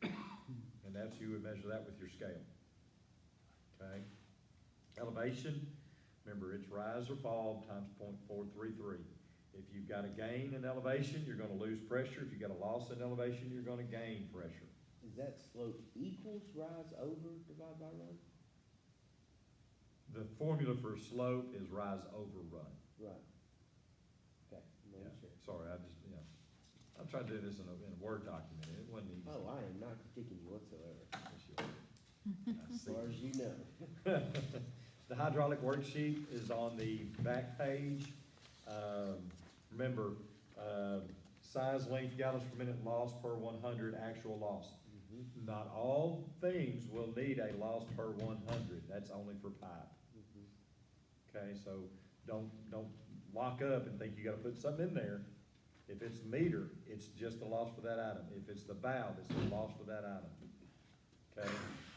And that's, you would measure that with your scale. Okay? Elevation, remember, it's rise or fall times 0.433. If you've got a gain in elevation, you're gonna lose pressure. If you've got a loss in elevation, you're gonna gain pressure. Is that slope equals rise over divided by run? The formula for slope is rise over run. Right. Okay. Yeah. sorry, I just, you know, I'm trying to do this in a Word document, it wasn't easy. Oh, I am not critiquing you whatsoever, Yes, you are. I as see. far as you know. The hydraulic worksheet is on the back page. Remember, size, length, gallons per minute loss per 100, actual loss. Mhm, Not all things will need a loss per 100, that's only for pipe. mhm. Okay, so don't lock up and think you gotta put something in there. If it's meter, it's just the loss for that item. If it's the valve, it's the loss for that item. Okay,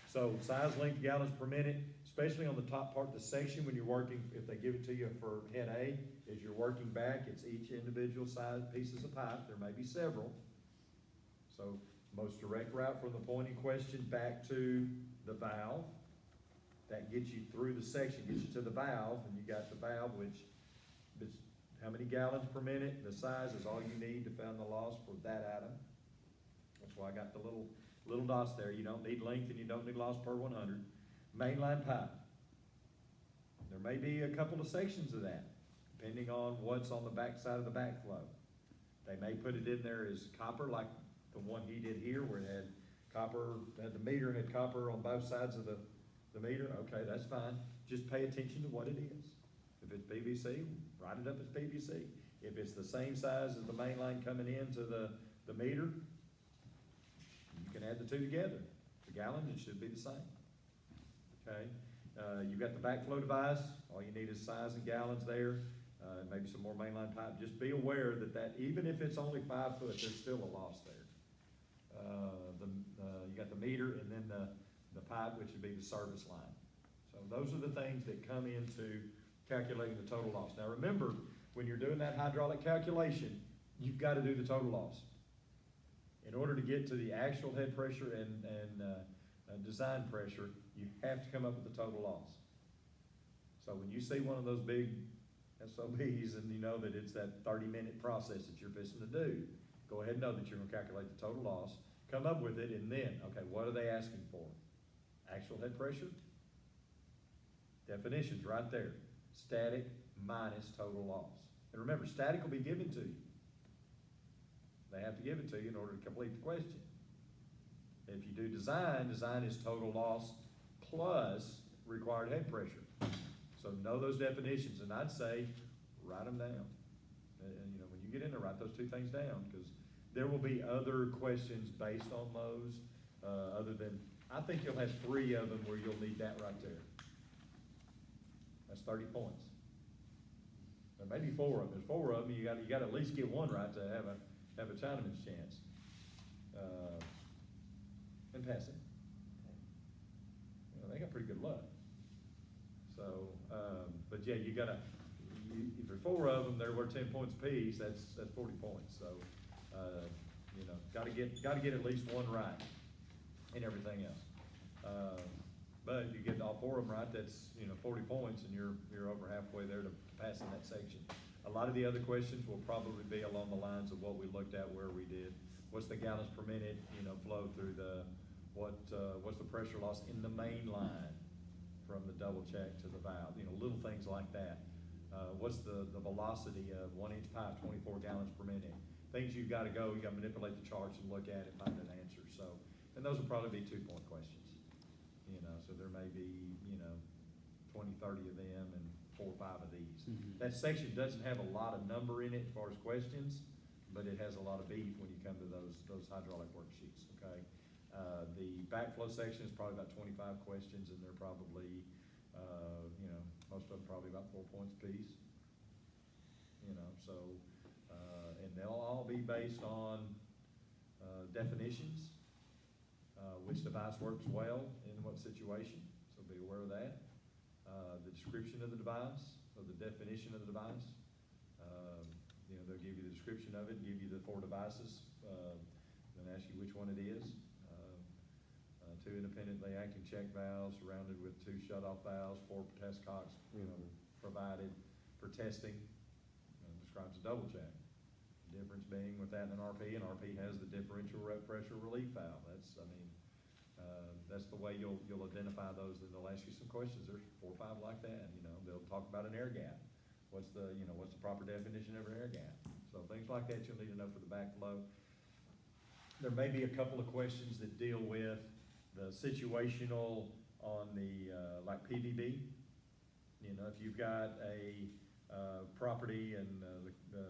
so size, length, gallons per minute, especially on the top part of the section when you're working, if they give it to you for head A, as you're working back, it's each individual size pieces of pipe, there may be several. So, most direct route from the point in question back to the valve. That gets you through the section, gets you to the valve, and you got the valve, which is how many gallons per minute, the size is all you need to find the loss for that item. That's why I got the little dots there, you don't need length and you don't need loss per 100. Mainline pipe. There may be a couple of sections of that, depending on what's on the back side of the backflow. They may put it in there as copper, like the one he did here, where it had copper, had the meter and had copper on both sides of the meter. Okay, that's fine. Just pay attention to what it is. If it's PVC, write it up as PVC. If it's the same size as the main line coming into the meter, you can add the two together. The gallons, it should be the same. Okay, you've got the backflow device, all you need is size and gallons there, maybe some more mainline pipe. Just be aware that even if it's only 5 foot, there's still a loss there. You got the meter and then the pipe, which would be the service line. So those are the things that come into calculating the total loss. Now remember, when you're doing that hydraulic calculation, you've got to do the total loss. In order to get to the actual head pressure and design pressure, you have to come up with the total loss. So when you see one of those big SOBs and you know that it's that 30-minute process that you're fixing to do, go ahead and know that you're gonna calculate the total loss, come up with it, and then, okay, what are they asking for? Actual head pressure? Definitions right there. Static minus total loss. And remember, static will be given to you. They have to give it to you in order to complete the question. If you do design is total loss plus required head pressure. So know those definitions, and I'd say write them down. And you know, when you get in there, write those two things down, because there will be other questions based on those, other than, I think you'll have 3 of them where you'll need that right there. That's 30 points. There may be 4 of them. There's 4 of them, you got to at least get one right to have a Chinaman's chance. And pass it. You know, they got pretty good luck. So, but yeah, if there's 4 of them, they're worth 10 points apiece, that's 40 points. So, you know, gotta get at least one right and everything else. But if you get all 4 of them right, that's, you know, 40 points, and you're over halfway there to passing that section. A lot of the other questions will probably be along the lines of what we looked at, where we did. What's the gallons per minute, you know, flow through what's the pressure loss in the main line from the double check to the valve, you know, little things like that. What's the velocity of 1-inch pipe, 24 gallons per minute? Things you've gotta you gotta manipulate the charts and look at it, find an answer. So, and those will probably be 2-point questions. You know, so there may be, you know, 20, 30 of them and 4 or 5 of these. Mhm. That section doesn't have a lot of number in it as far as questions, but it has a lot of beef when you come to those hydraulic worksheets, okay? The backflow section is probably about 25 questions, and they're probably, you know, most of them probably about 4 points apiece. You know, so, and they'll all be based on definitions, which device works well in what situation, so be aware of that. The description of the device, or the definition of the device. You know, they'll give you the description of it, give you the 4 devices, then ask you which one it is. 2 independently acting check valves surrounded with 2 shut-off valves, 4 test cocks, you know, provided for testing. Describes a double check. The difference being with that and an RP, and RP has the differential pressure relief valve. That's the way you'll identify those, and they'll ask you some questions. There's 4 or 5 like that, you know. They'll talk about an air gap. What's the proper definition of an air gap? So things like that you'll need to know for the backflow. There may be a couple of questions that deal with the situational on the, like PVB. You know, if you've got a, property and, the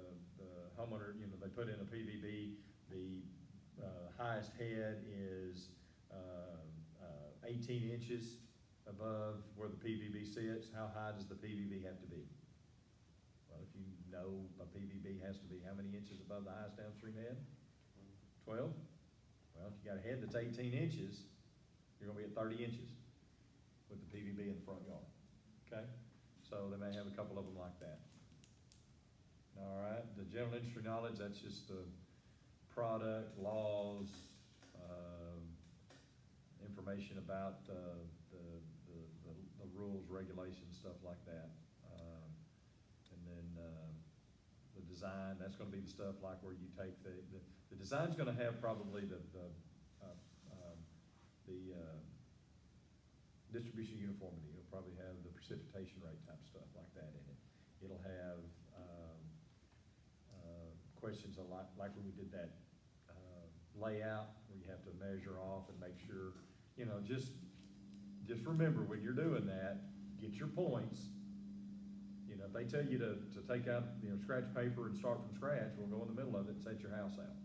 homeowner, you know, they put in a PVB, the, highest head is, 18 inches above where the PVB sits, how high does the PVB have to be? Well, if you know a PVB has to be how many inches above the highest downstream head? 12? Well, if you got a head that's 18 inches, you're gonna be at 30 inches with the PVB in the front yard, okay? So they may have a couple of them like that. All right, the general industry knowledge, that's just the product, laws, information about, the rules, regulations, stuff like that. And then, the design, that's gonna be the stuff like where you take the design's gonna have probably the distribution uniformity. It'll probably have the precipitation rate type stuff like that in it. It'll have, questions a lot, like when we did that, layout, where you have to measure off and make sure, you know, just remember when you're doing that, get your points. You know, if they tell you to take out, you know, scratch paper and start from scratch, we'll go in the middle of it and set your house out.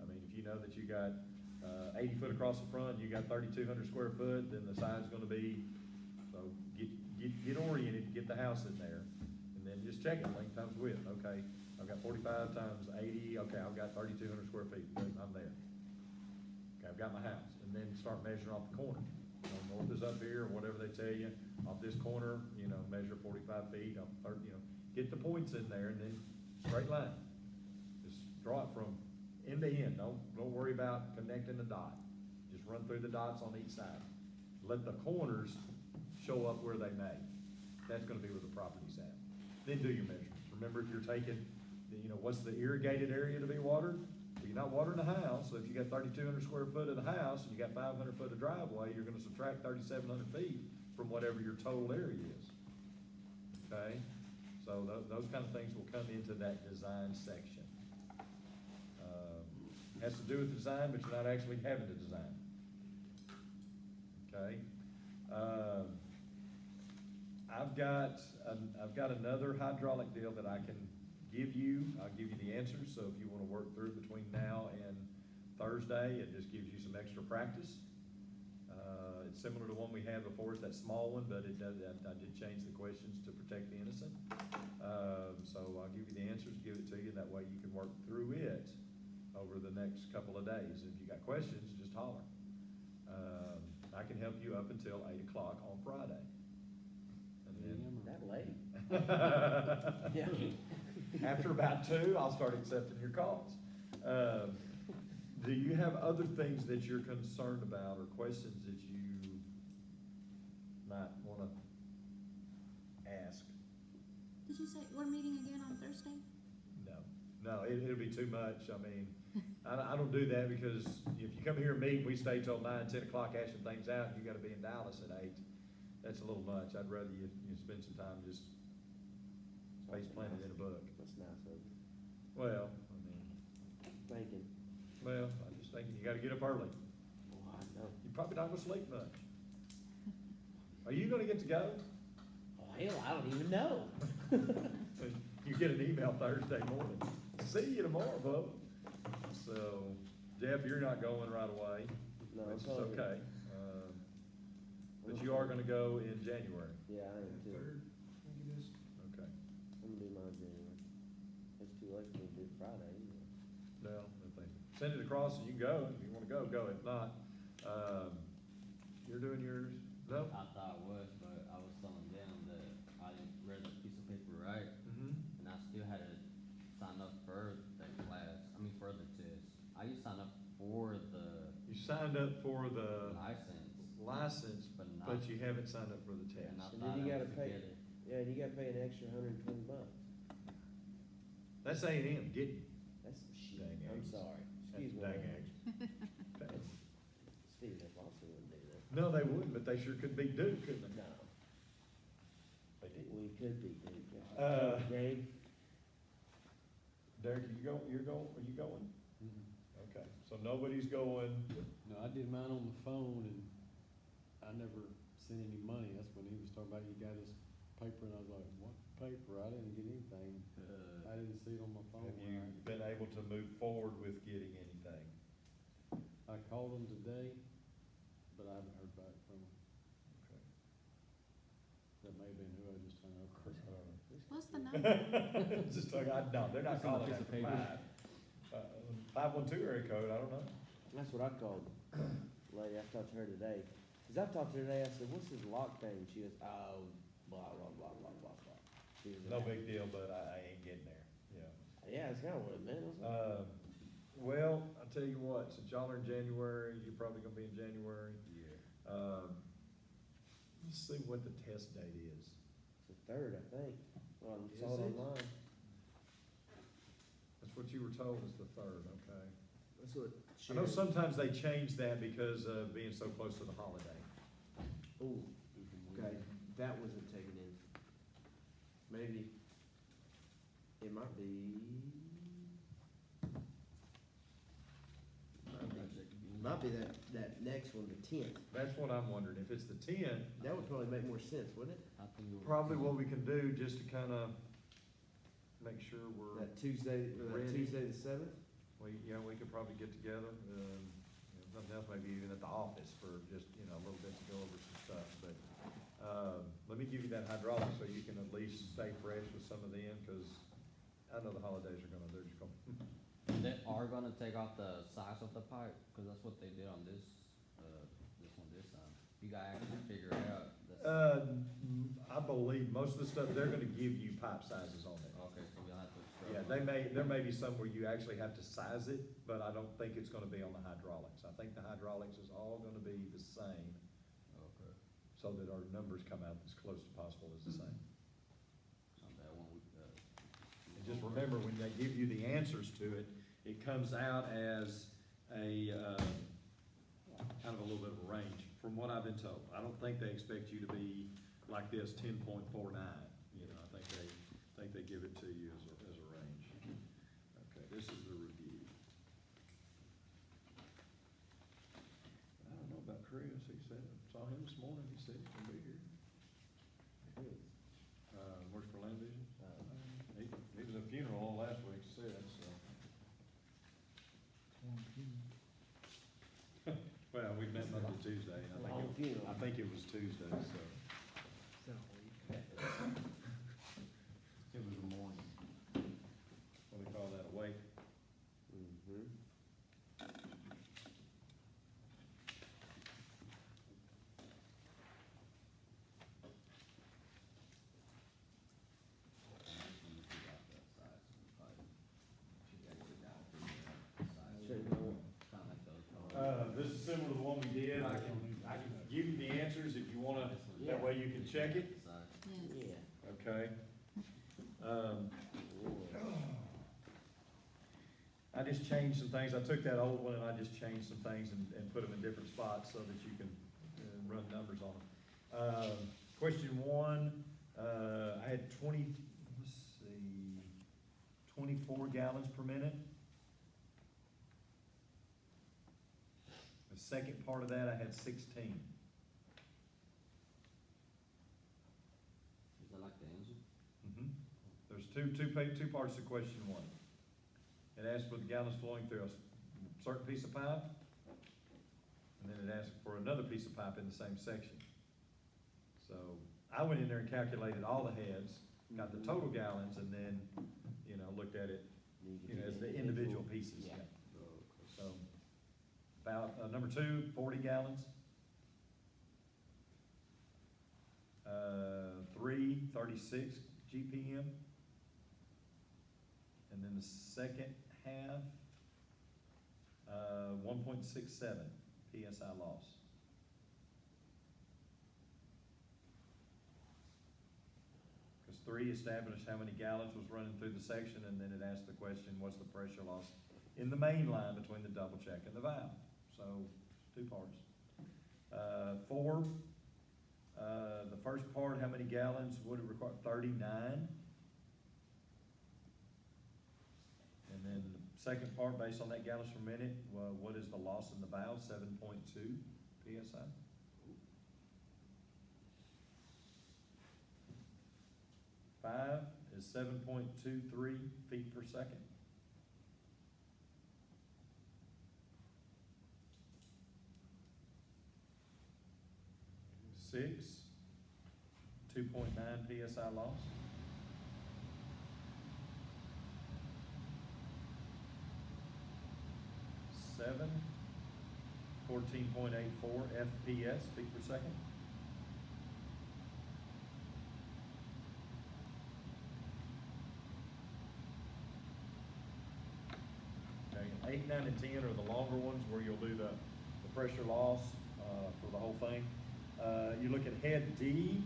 I mean, if you know that you got, 80 foot across the front, you got 3,200 square foot, then the side's gonna be, so get oriented, get the house in there, and then just check it, length times width, okay, I've got 45 times 80, okay, I've got 3,200 square feet, good, I'm there. Okay, I've got my house, and then start measuring off the corner. You know, north is up here, or whatever they tell you, off this corner, you know, measure 45 feet, off 30, you know, get the points in there, and then straight line. Just draw it from end to end, don't worry about connecting the dot. Just run through the dots on each side. Let the corners show up where they may. That's gonna be where the property's at. Then do your measurements. Remember, if you're taking, you know, what's the irrigated area to be watered? Well, you're not watering the house, so if you got 3,200 square foot of the house, and you got 500 foot of driveway, you're gonna subtract 3,700 feet from whatever your total area is. Okay? So those kind of things will come into that design section. Has to do with design, but you're not actually having to design. Okay? I've got another hydraulic deal that I can give you. I'll give you the answers, so if you wanna work through between now and Thursday, it just gives you some extra practice. It's similar to one we had before, it's that small one, but it does, I did change the questions to protect the innocent. So I'll give you the answers, give it to you, that way you can work through it over the next couple of days. If you got questions, just holler. I can help you up until 8 o'clock on Friday. And then That late? Yeah. after about 2, I'll start accepting your calls. Do you have other things that you're concerned about or questions that you might wanna ask? Did you say we're meeting again on Thursday? No, it'll be too much. I mean, I don't do that because if you come here and meet, we stay till 9, 10 o'clock hashing things out, and you gotta be in Dallas at 8. That's a little much. I'd rather you spend some time just space planted in a book. That's nice of you. Well, I mean, Thinking. well, I'm just thinking you gotta get up early. Oh, I know. You're probably not gonna sleep much. Are you gonna get to go? Oh, hell, I don't even know. You get an email Thursday morning. See you tomorrow, Bubba. So, Jeff, you're not going right away, No, which is probably- okay. But you are gonna go in January. Yeah, I am too. Third, I think it is. Okay. I'm gonna do mine January. It's too late for me to do it Friday anyway. Well, if they send it across and you can go, if you wanna go, go. If not, you're doing yours, no? I thought it was, but I was telling them that I didn't read the piece of paper right, Mm-hmm. and I still had to sign up for the class, for the test. I used to sign up for the You signed up for the license, license, but not. but you haven't signed up for the test. And I And thought then you I gotta was pay, get it. yeah, and you gotta pay an extra $120. That's A&M, get you. That's some shit. Dang I'm eggs. sorry. Excuse me. Dang man. eggs. Steve, if also wouldn't do that. No, they wouldn't, but they sure could be due, couldn't they? No. They did. We could be, there you go. Uh, Dave? Derek, are you going? Okay, so nobody's going, No, I did mine on the phone and I never sent any money. That's when he was talking about, you got his paper, and I was like, what paper? I didn't get anything. I didn't see it on my phone. have you been able to move forward with getting anything? I called him today, but I haven't heard back from him. Okay. That may have been who I just hung up with. What's the number? Just like, no, they're not It's on a calling piece after of paper. five. 512 area code, I don't know. That's what I called lady, I talked to her today. Cause I talked to her today, I said, what's this lock thing? She goes, oh, blah, blah, blah, blah, blah, blah. She was No like, big deal, but I ain't getting there, yeah. Yeah, it's kinda what it meant. I was like, Well, I'll tell you what, since y'all are in January, you're probably gonna be in January. Yeah. Let's see what the test date is. It's the third, I think. Well, I Is saw it it? online. That's what you were told is the third, okay. That's what. I know sometimes they change that because of being so close to the holiday. Ooh, okay, that wasn't taken in. Maybe, it might be. Might be that next one, the 10th. That's what I'm wondering, if it's the 10th, That would probably make more sense, wouldn't it? I think it was. probably what we can do just to kinda make sure we're, That Tuesday, Ready. Tuesday the 7th? we could probably get together, if nothing else, maybe even at the office for just, a little bit to go over some stuff, but, let me give you that hydraulic so you can at least stay fresh with some of them, cause I know the holidays are they're just gonna, They are gonna take off the size of the pipe, cause that's what they did on this one this time. You gotta actually figure out I believe most of the stuff, they're gonna give you pipe sizes on it. okay, so we'll have to. Yeah, there may be some where you actually have to size it, but I don't think it's gonna be on the hydraulics. I think the hydraulics is all gonna be the same, Okay. so that our numbers come out as close as possible as the same. On that one, And just remember, when they give you the answers to it, it comes out as a, kind of a little bit of a range, from what I've been told. I don't think they expect you to be like this, 10.49, I think they give it to you as a range. Okay, this is the review. I don't know about Chris, he said, saw him this morning, he said he's gonna be here. Works for Land Vision. He was at a funeral last week, said, so. Well, we met Monday, Tuesday, and On funeral. I think it was Tuesday, so. It was a morning. What do they call that, a wake? Mm-hmm. This is similar to the one we did, I can give you the answers if you wanna, that way you can check it, Yes. Yeah. okay? I just changed some things, I took that old one and I just changed some things and put them in different spots so that you can run numbers on them. Question one, I had 24 gallons per minute. The second part of that, I had 16. Is that like the answer? Mhm. There's two parts to question one. It asks for the gallons flowing through a certain piece of pipe, and then it asks for another piece of pipe in the same section. So I went in there and calculated all the heads, got the total gallons, and then, looked at it, as the individual pieces. Yeah. So, about, number two, 40 gallons. 3, 36 GPM. And then the second half, 1.67 PSI loss. Because 3 established how many gallons was running through the section, and then it asked the question, what's the pressure loss in the main line between the double check and the valve? So, 2 parts. 4, The first part, how many gallons would it require? 39. And then the second part, based on that gallons per minute, what is the loss in the valve? 7.2 PSI. Five is 7.23 feet per second. Six, 2.9 PSI loss. Seven, 14.84 FPS, feet per second. Okay, 8, 9, and 10 are the longer ones where you'll do the pressure loss, for the whole thing. You look at head D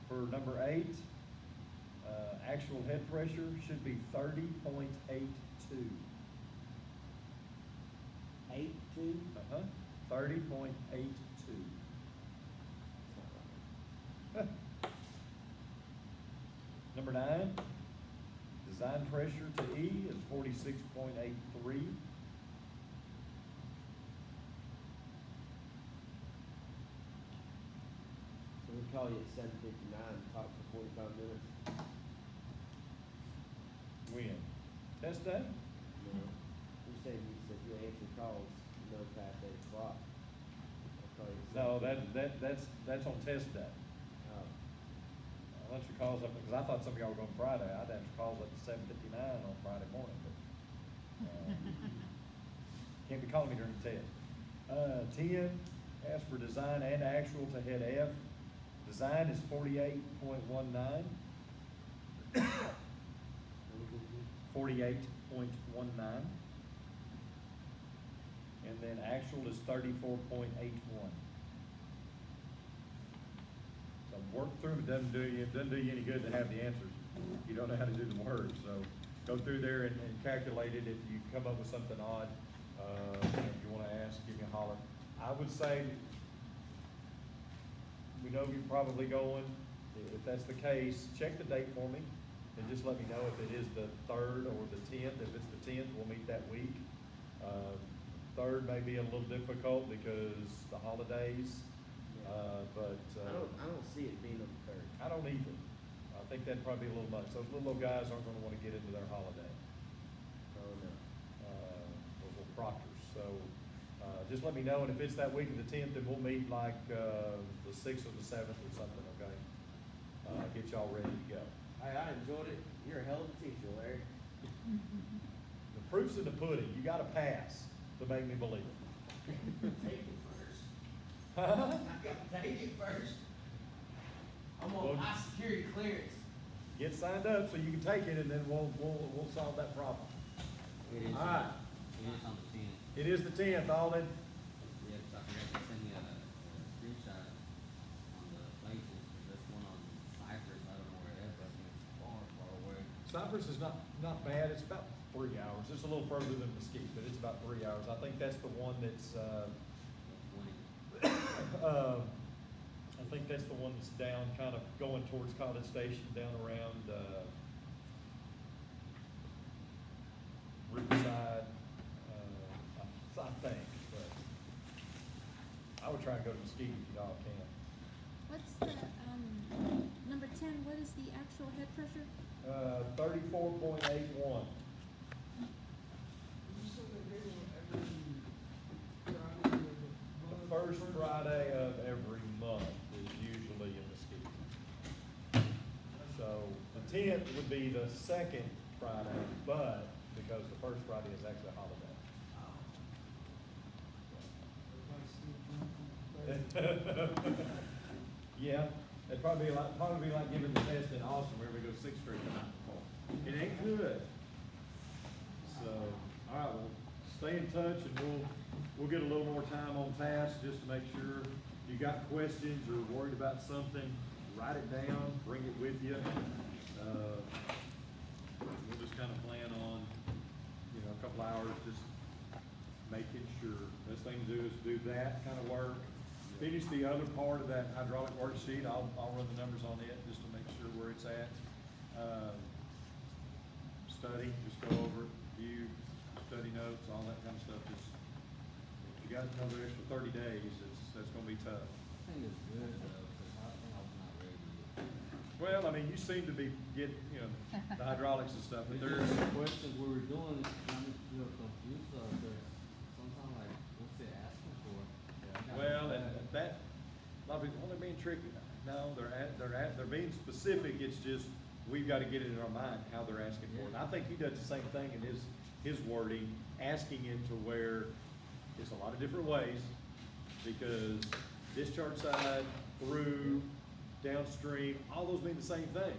for number 8, actual head pressure should be 30.82. 8.2? 30.82. Number 9, design pressure to E is 46.83. So we call you at 7:59, talk for 45 minutes? When? Test day? No. You said you answer calls, no past 8 o'clock. I'll call you at No, 7:59. that's on test day. Oh. I'll answer calls up, because I thought some of y'all were going Friday, I'd answer calls up to 7:59 on Friday morning, but, can't be calling me during the test. 10, ask for design and actual to head F. Design is 48.19. 48.19. And then actual is 34.81. So work through them, it doesn't do you any good to have the answers. You don't know how to do the work, so go through there and calculate it. If you come up with something odd, if you wanna ask, give me a holler. I would say, we know you're probably going, if that's the case, check the date for me, and just let me know if it is the 3rd or the 10th. If it's the 10th, we'll meet that week. 3rd may be a little difficult because the holidays, but. I don't see it being on the 3rd. I don't either. I think that'd probably be a little much. Those little guys aren't gonna wanna get into their holiday, Oh, no. those little proctors. So, just let me know, and if it's that week of the 10th, then we'll meet like, the 6th or the 7th or something, okay? Get y'all ready to go. Hey, I enjoyed it. You're a hell of a teacher, Larry. The proof's in the pudding. You gotta pass to make me believe it. Take it first. Huh? I gotta take it first. I'm Well- on high security clearance. Get signed up so you can take it, and then we'll solve that problem. It is, All right. it is on the 10th. It is the 10th, Alden. Yeah, 'cause I forgot to send you a screenshot on the places, 'cause this one on Cypress, I don't know where it is, but it's far, far away. Cypress is not bad. It's about 3 hours. It's a little further than Mesquite, but it's about 3 hours. I think that's the one that's, I think that's the one that's down, kind of going towards College Station, down around, Riverside, I think, but I would try and go to Mesquite if y'all can. What's the, number 10, what is the actual head pressure? 34.81. The first Friday of every month is usually in Mesquite. So the 10th would be the second Friday, but because the first Friday is actually a holiday. Yeah, it'd probably be like giving the test in Austin where we go 6th Street the night before. It ain't good. So, all right, well, stay in touch and we'll get a little more time on task just to make sure you got questions or worried about something, write it down, bring it with you. We'll just kind of plan on, a couple hours just making sure. Best thing to do is do that kind of work, finish the other part of that hydraulic worksheet, I'll run the numbers on it just to make sure where it's at. Study, just go over it, view, study notes, all that kind of stuff, just, if you got another extra 30 days, that's gonna be tough. I think it's good though, cause I think I was not ready yet. Well, I mean, you seem to be getting, the hydraulics and stuff, but It's there's, just the questions we were doing, I'm just a little confused though, cause sometimes like, what's it asking for? Yeah, I got well, that. and that, a lot of people, well, they're being tricky. No, they're being specific, it's just, we've gotta get it in our mind how they're asking for it. And I think he does the same thing in his wording, asking it to where it's a lot of different ways, because discharge side, through, downstream, all those mean the same thing.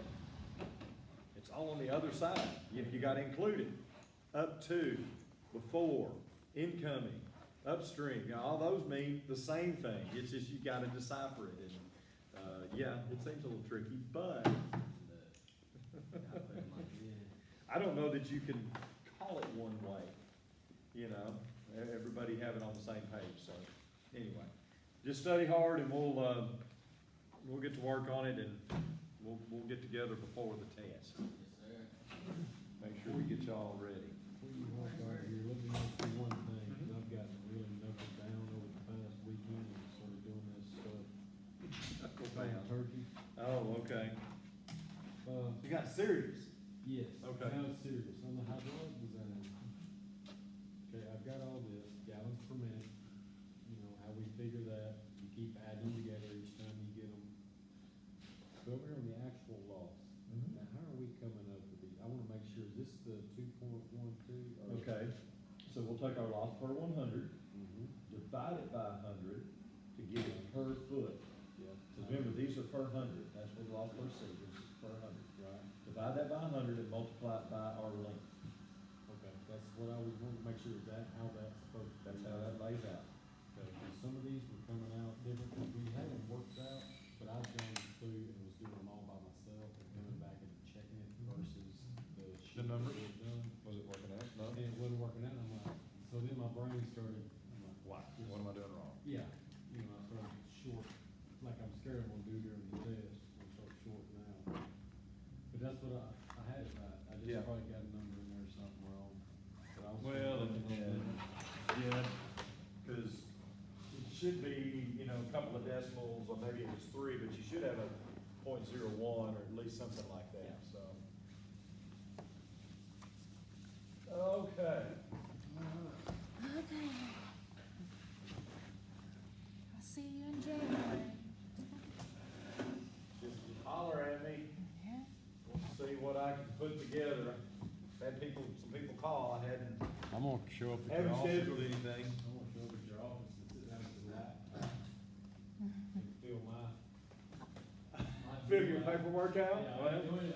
It's all on the other side, you gotta include it, up to, before, incoming, upstream, all those mean the same thing, it's just you gotta decipher it, and, yeah, it seems a little tricky, but I put in my head. I don't know that you can call it one way, everybody have it on the same page, so, anyway. Just study hard and we'll get to work on it and we'll get together before the test. Yes, sir. Make sure we get y'all ready. Before you walk out here, let me ask you one thing, cause I've gotten really knuckled down over the past weekend and started doing this stuff. Playing turkey. Oh, okay. Uh, You got serious? yes. Okay. Now it's serious, on the hydraulic design. Okay, I've got all this, gallons per minute, how we figure that, you keep adding together each time you get them. But over here on the actual loss, now how are we coming up with these? I wanna make sure, is this the 2.12 or? Okay, so we'll take our loss per 100, Mhm. divide it by 100 to get it per foot. Yeah. Cause remember, these are per 100, that's what loss per seat, this is per 100. Right, Divide that by 100 and multiply it by our length. okay, that's what I was wanting to make sure, is that how that's supposed to That's be? how that lays out. Okay, 'cause some of these were coming out different, 'cause we had them worked out, but I changed through and was doing them all by myself and coming back and checking it versus the sheet that numbers? we had done. Was it working out? No? And it wasn't working out, I'm like, so then my brain started, I'm like, Why? What am I doing wrong? yeah, I started short, like I'm scared I'm gonna do during the test, I'm start short now. But that's what I had it right, I Yeah. just probably got a number in there or something wrong. But I was Well, working on that. yeah, cause it should be, a couple of decimals, or maybe it was 3, but you should have a .01 or at least something like that, so. Okay. Okay. I'll see you in January. Just holler at me, Yeah. we'll see what I can put together. Had some people call, I I'm gonna show up at your haven't office. scheduled anything. I'm gonna show up at your office and sit down at the laptop and fill my. Fill your paperwork out? Yeah, I ain't doing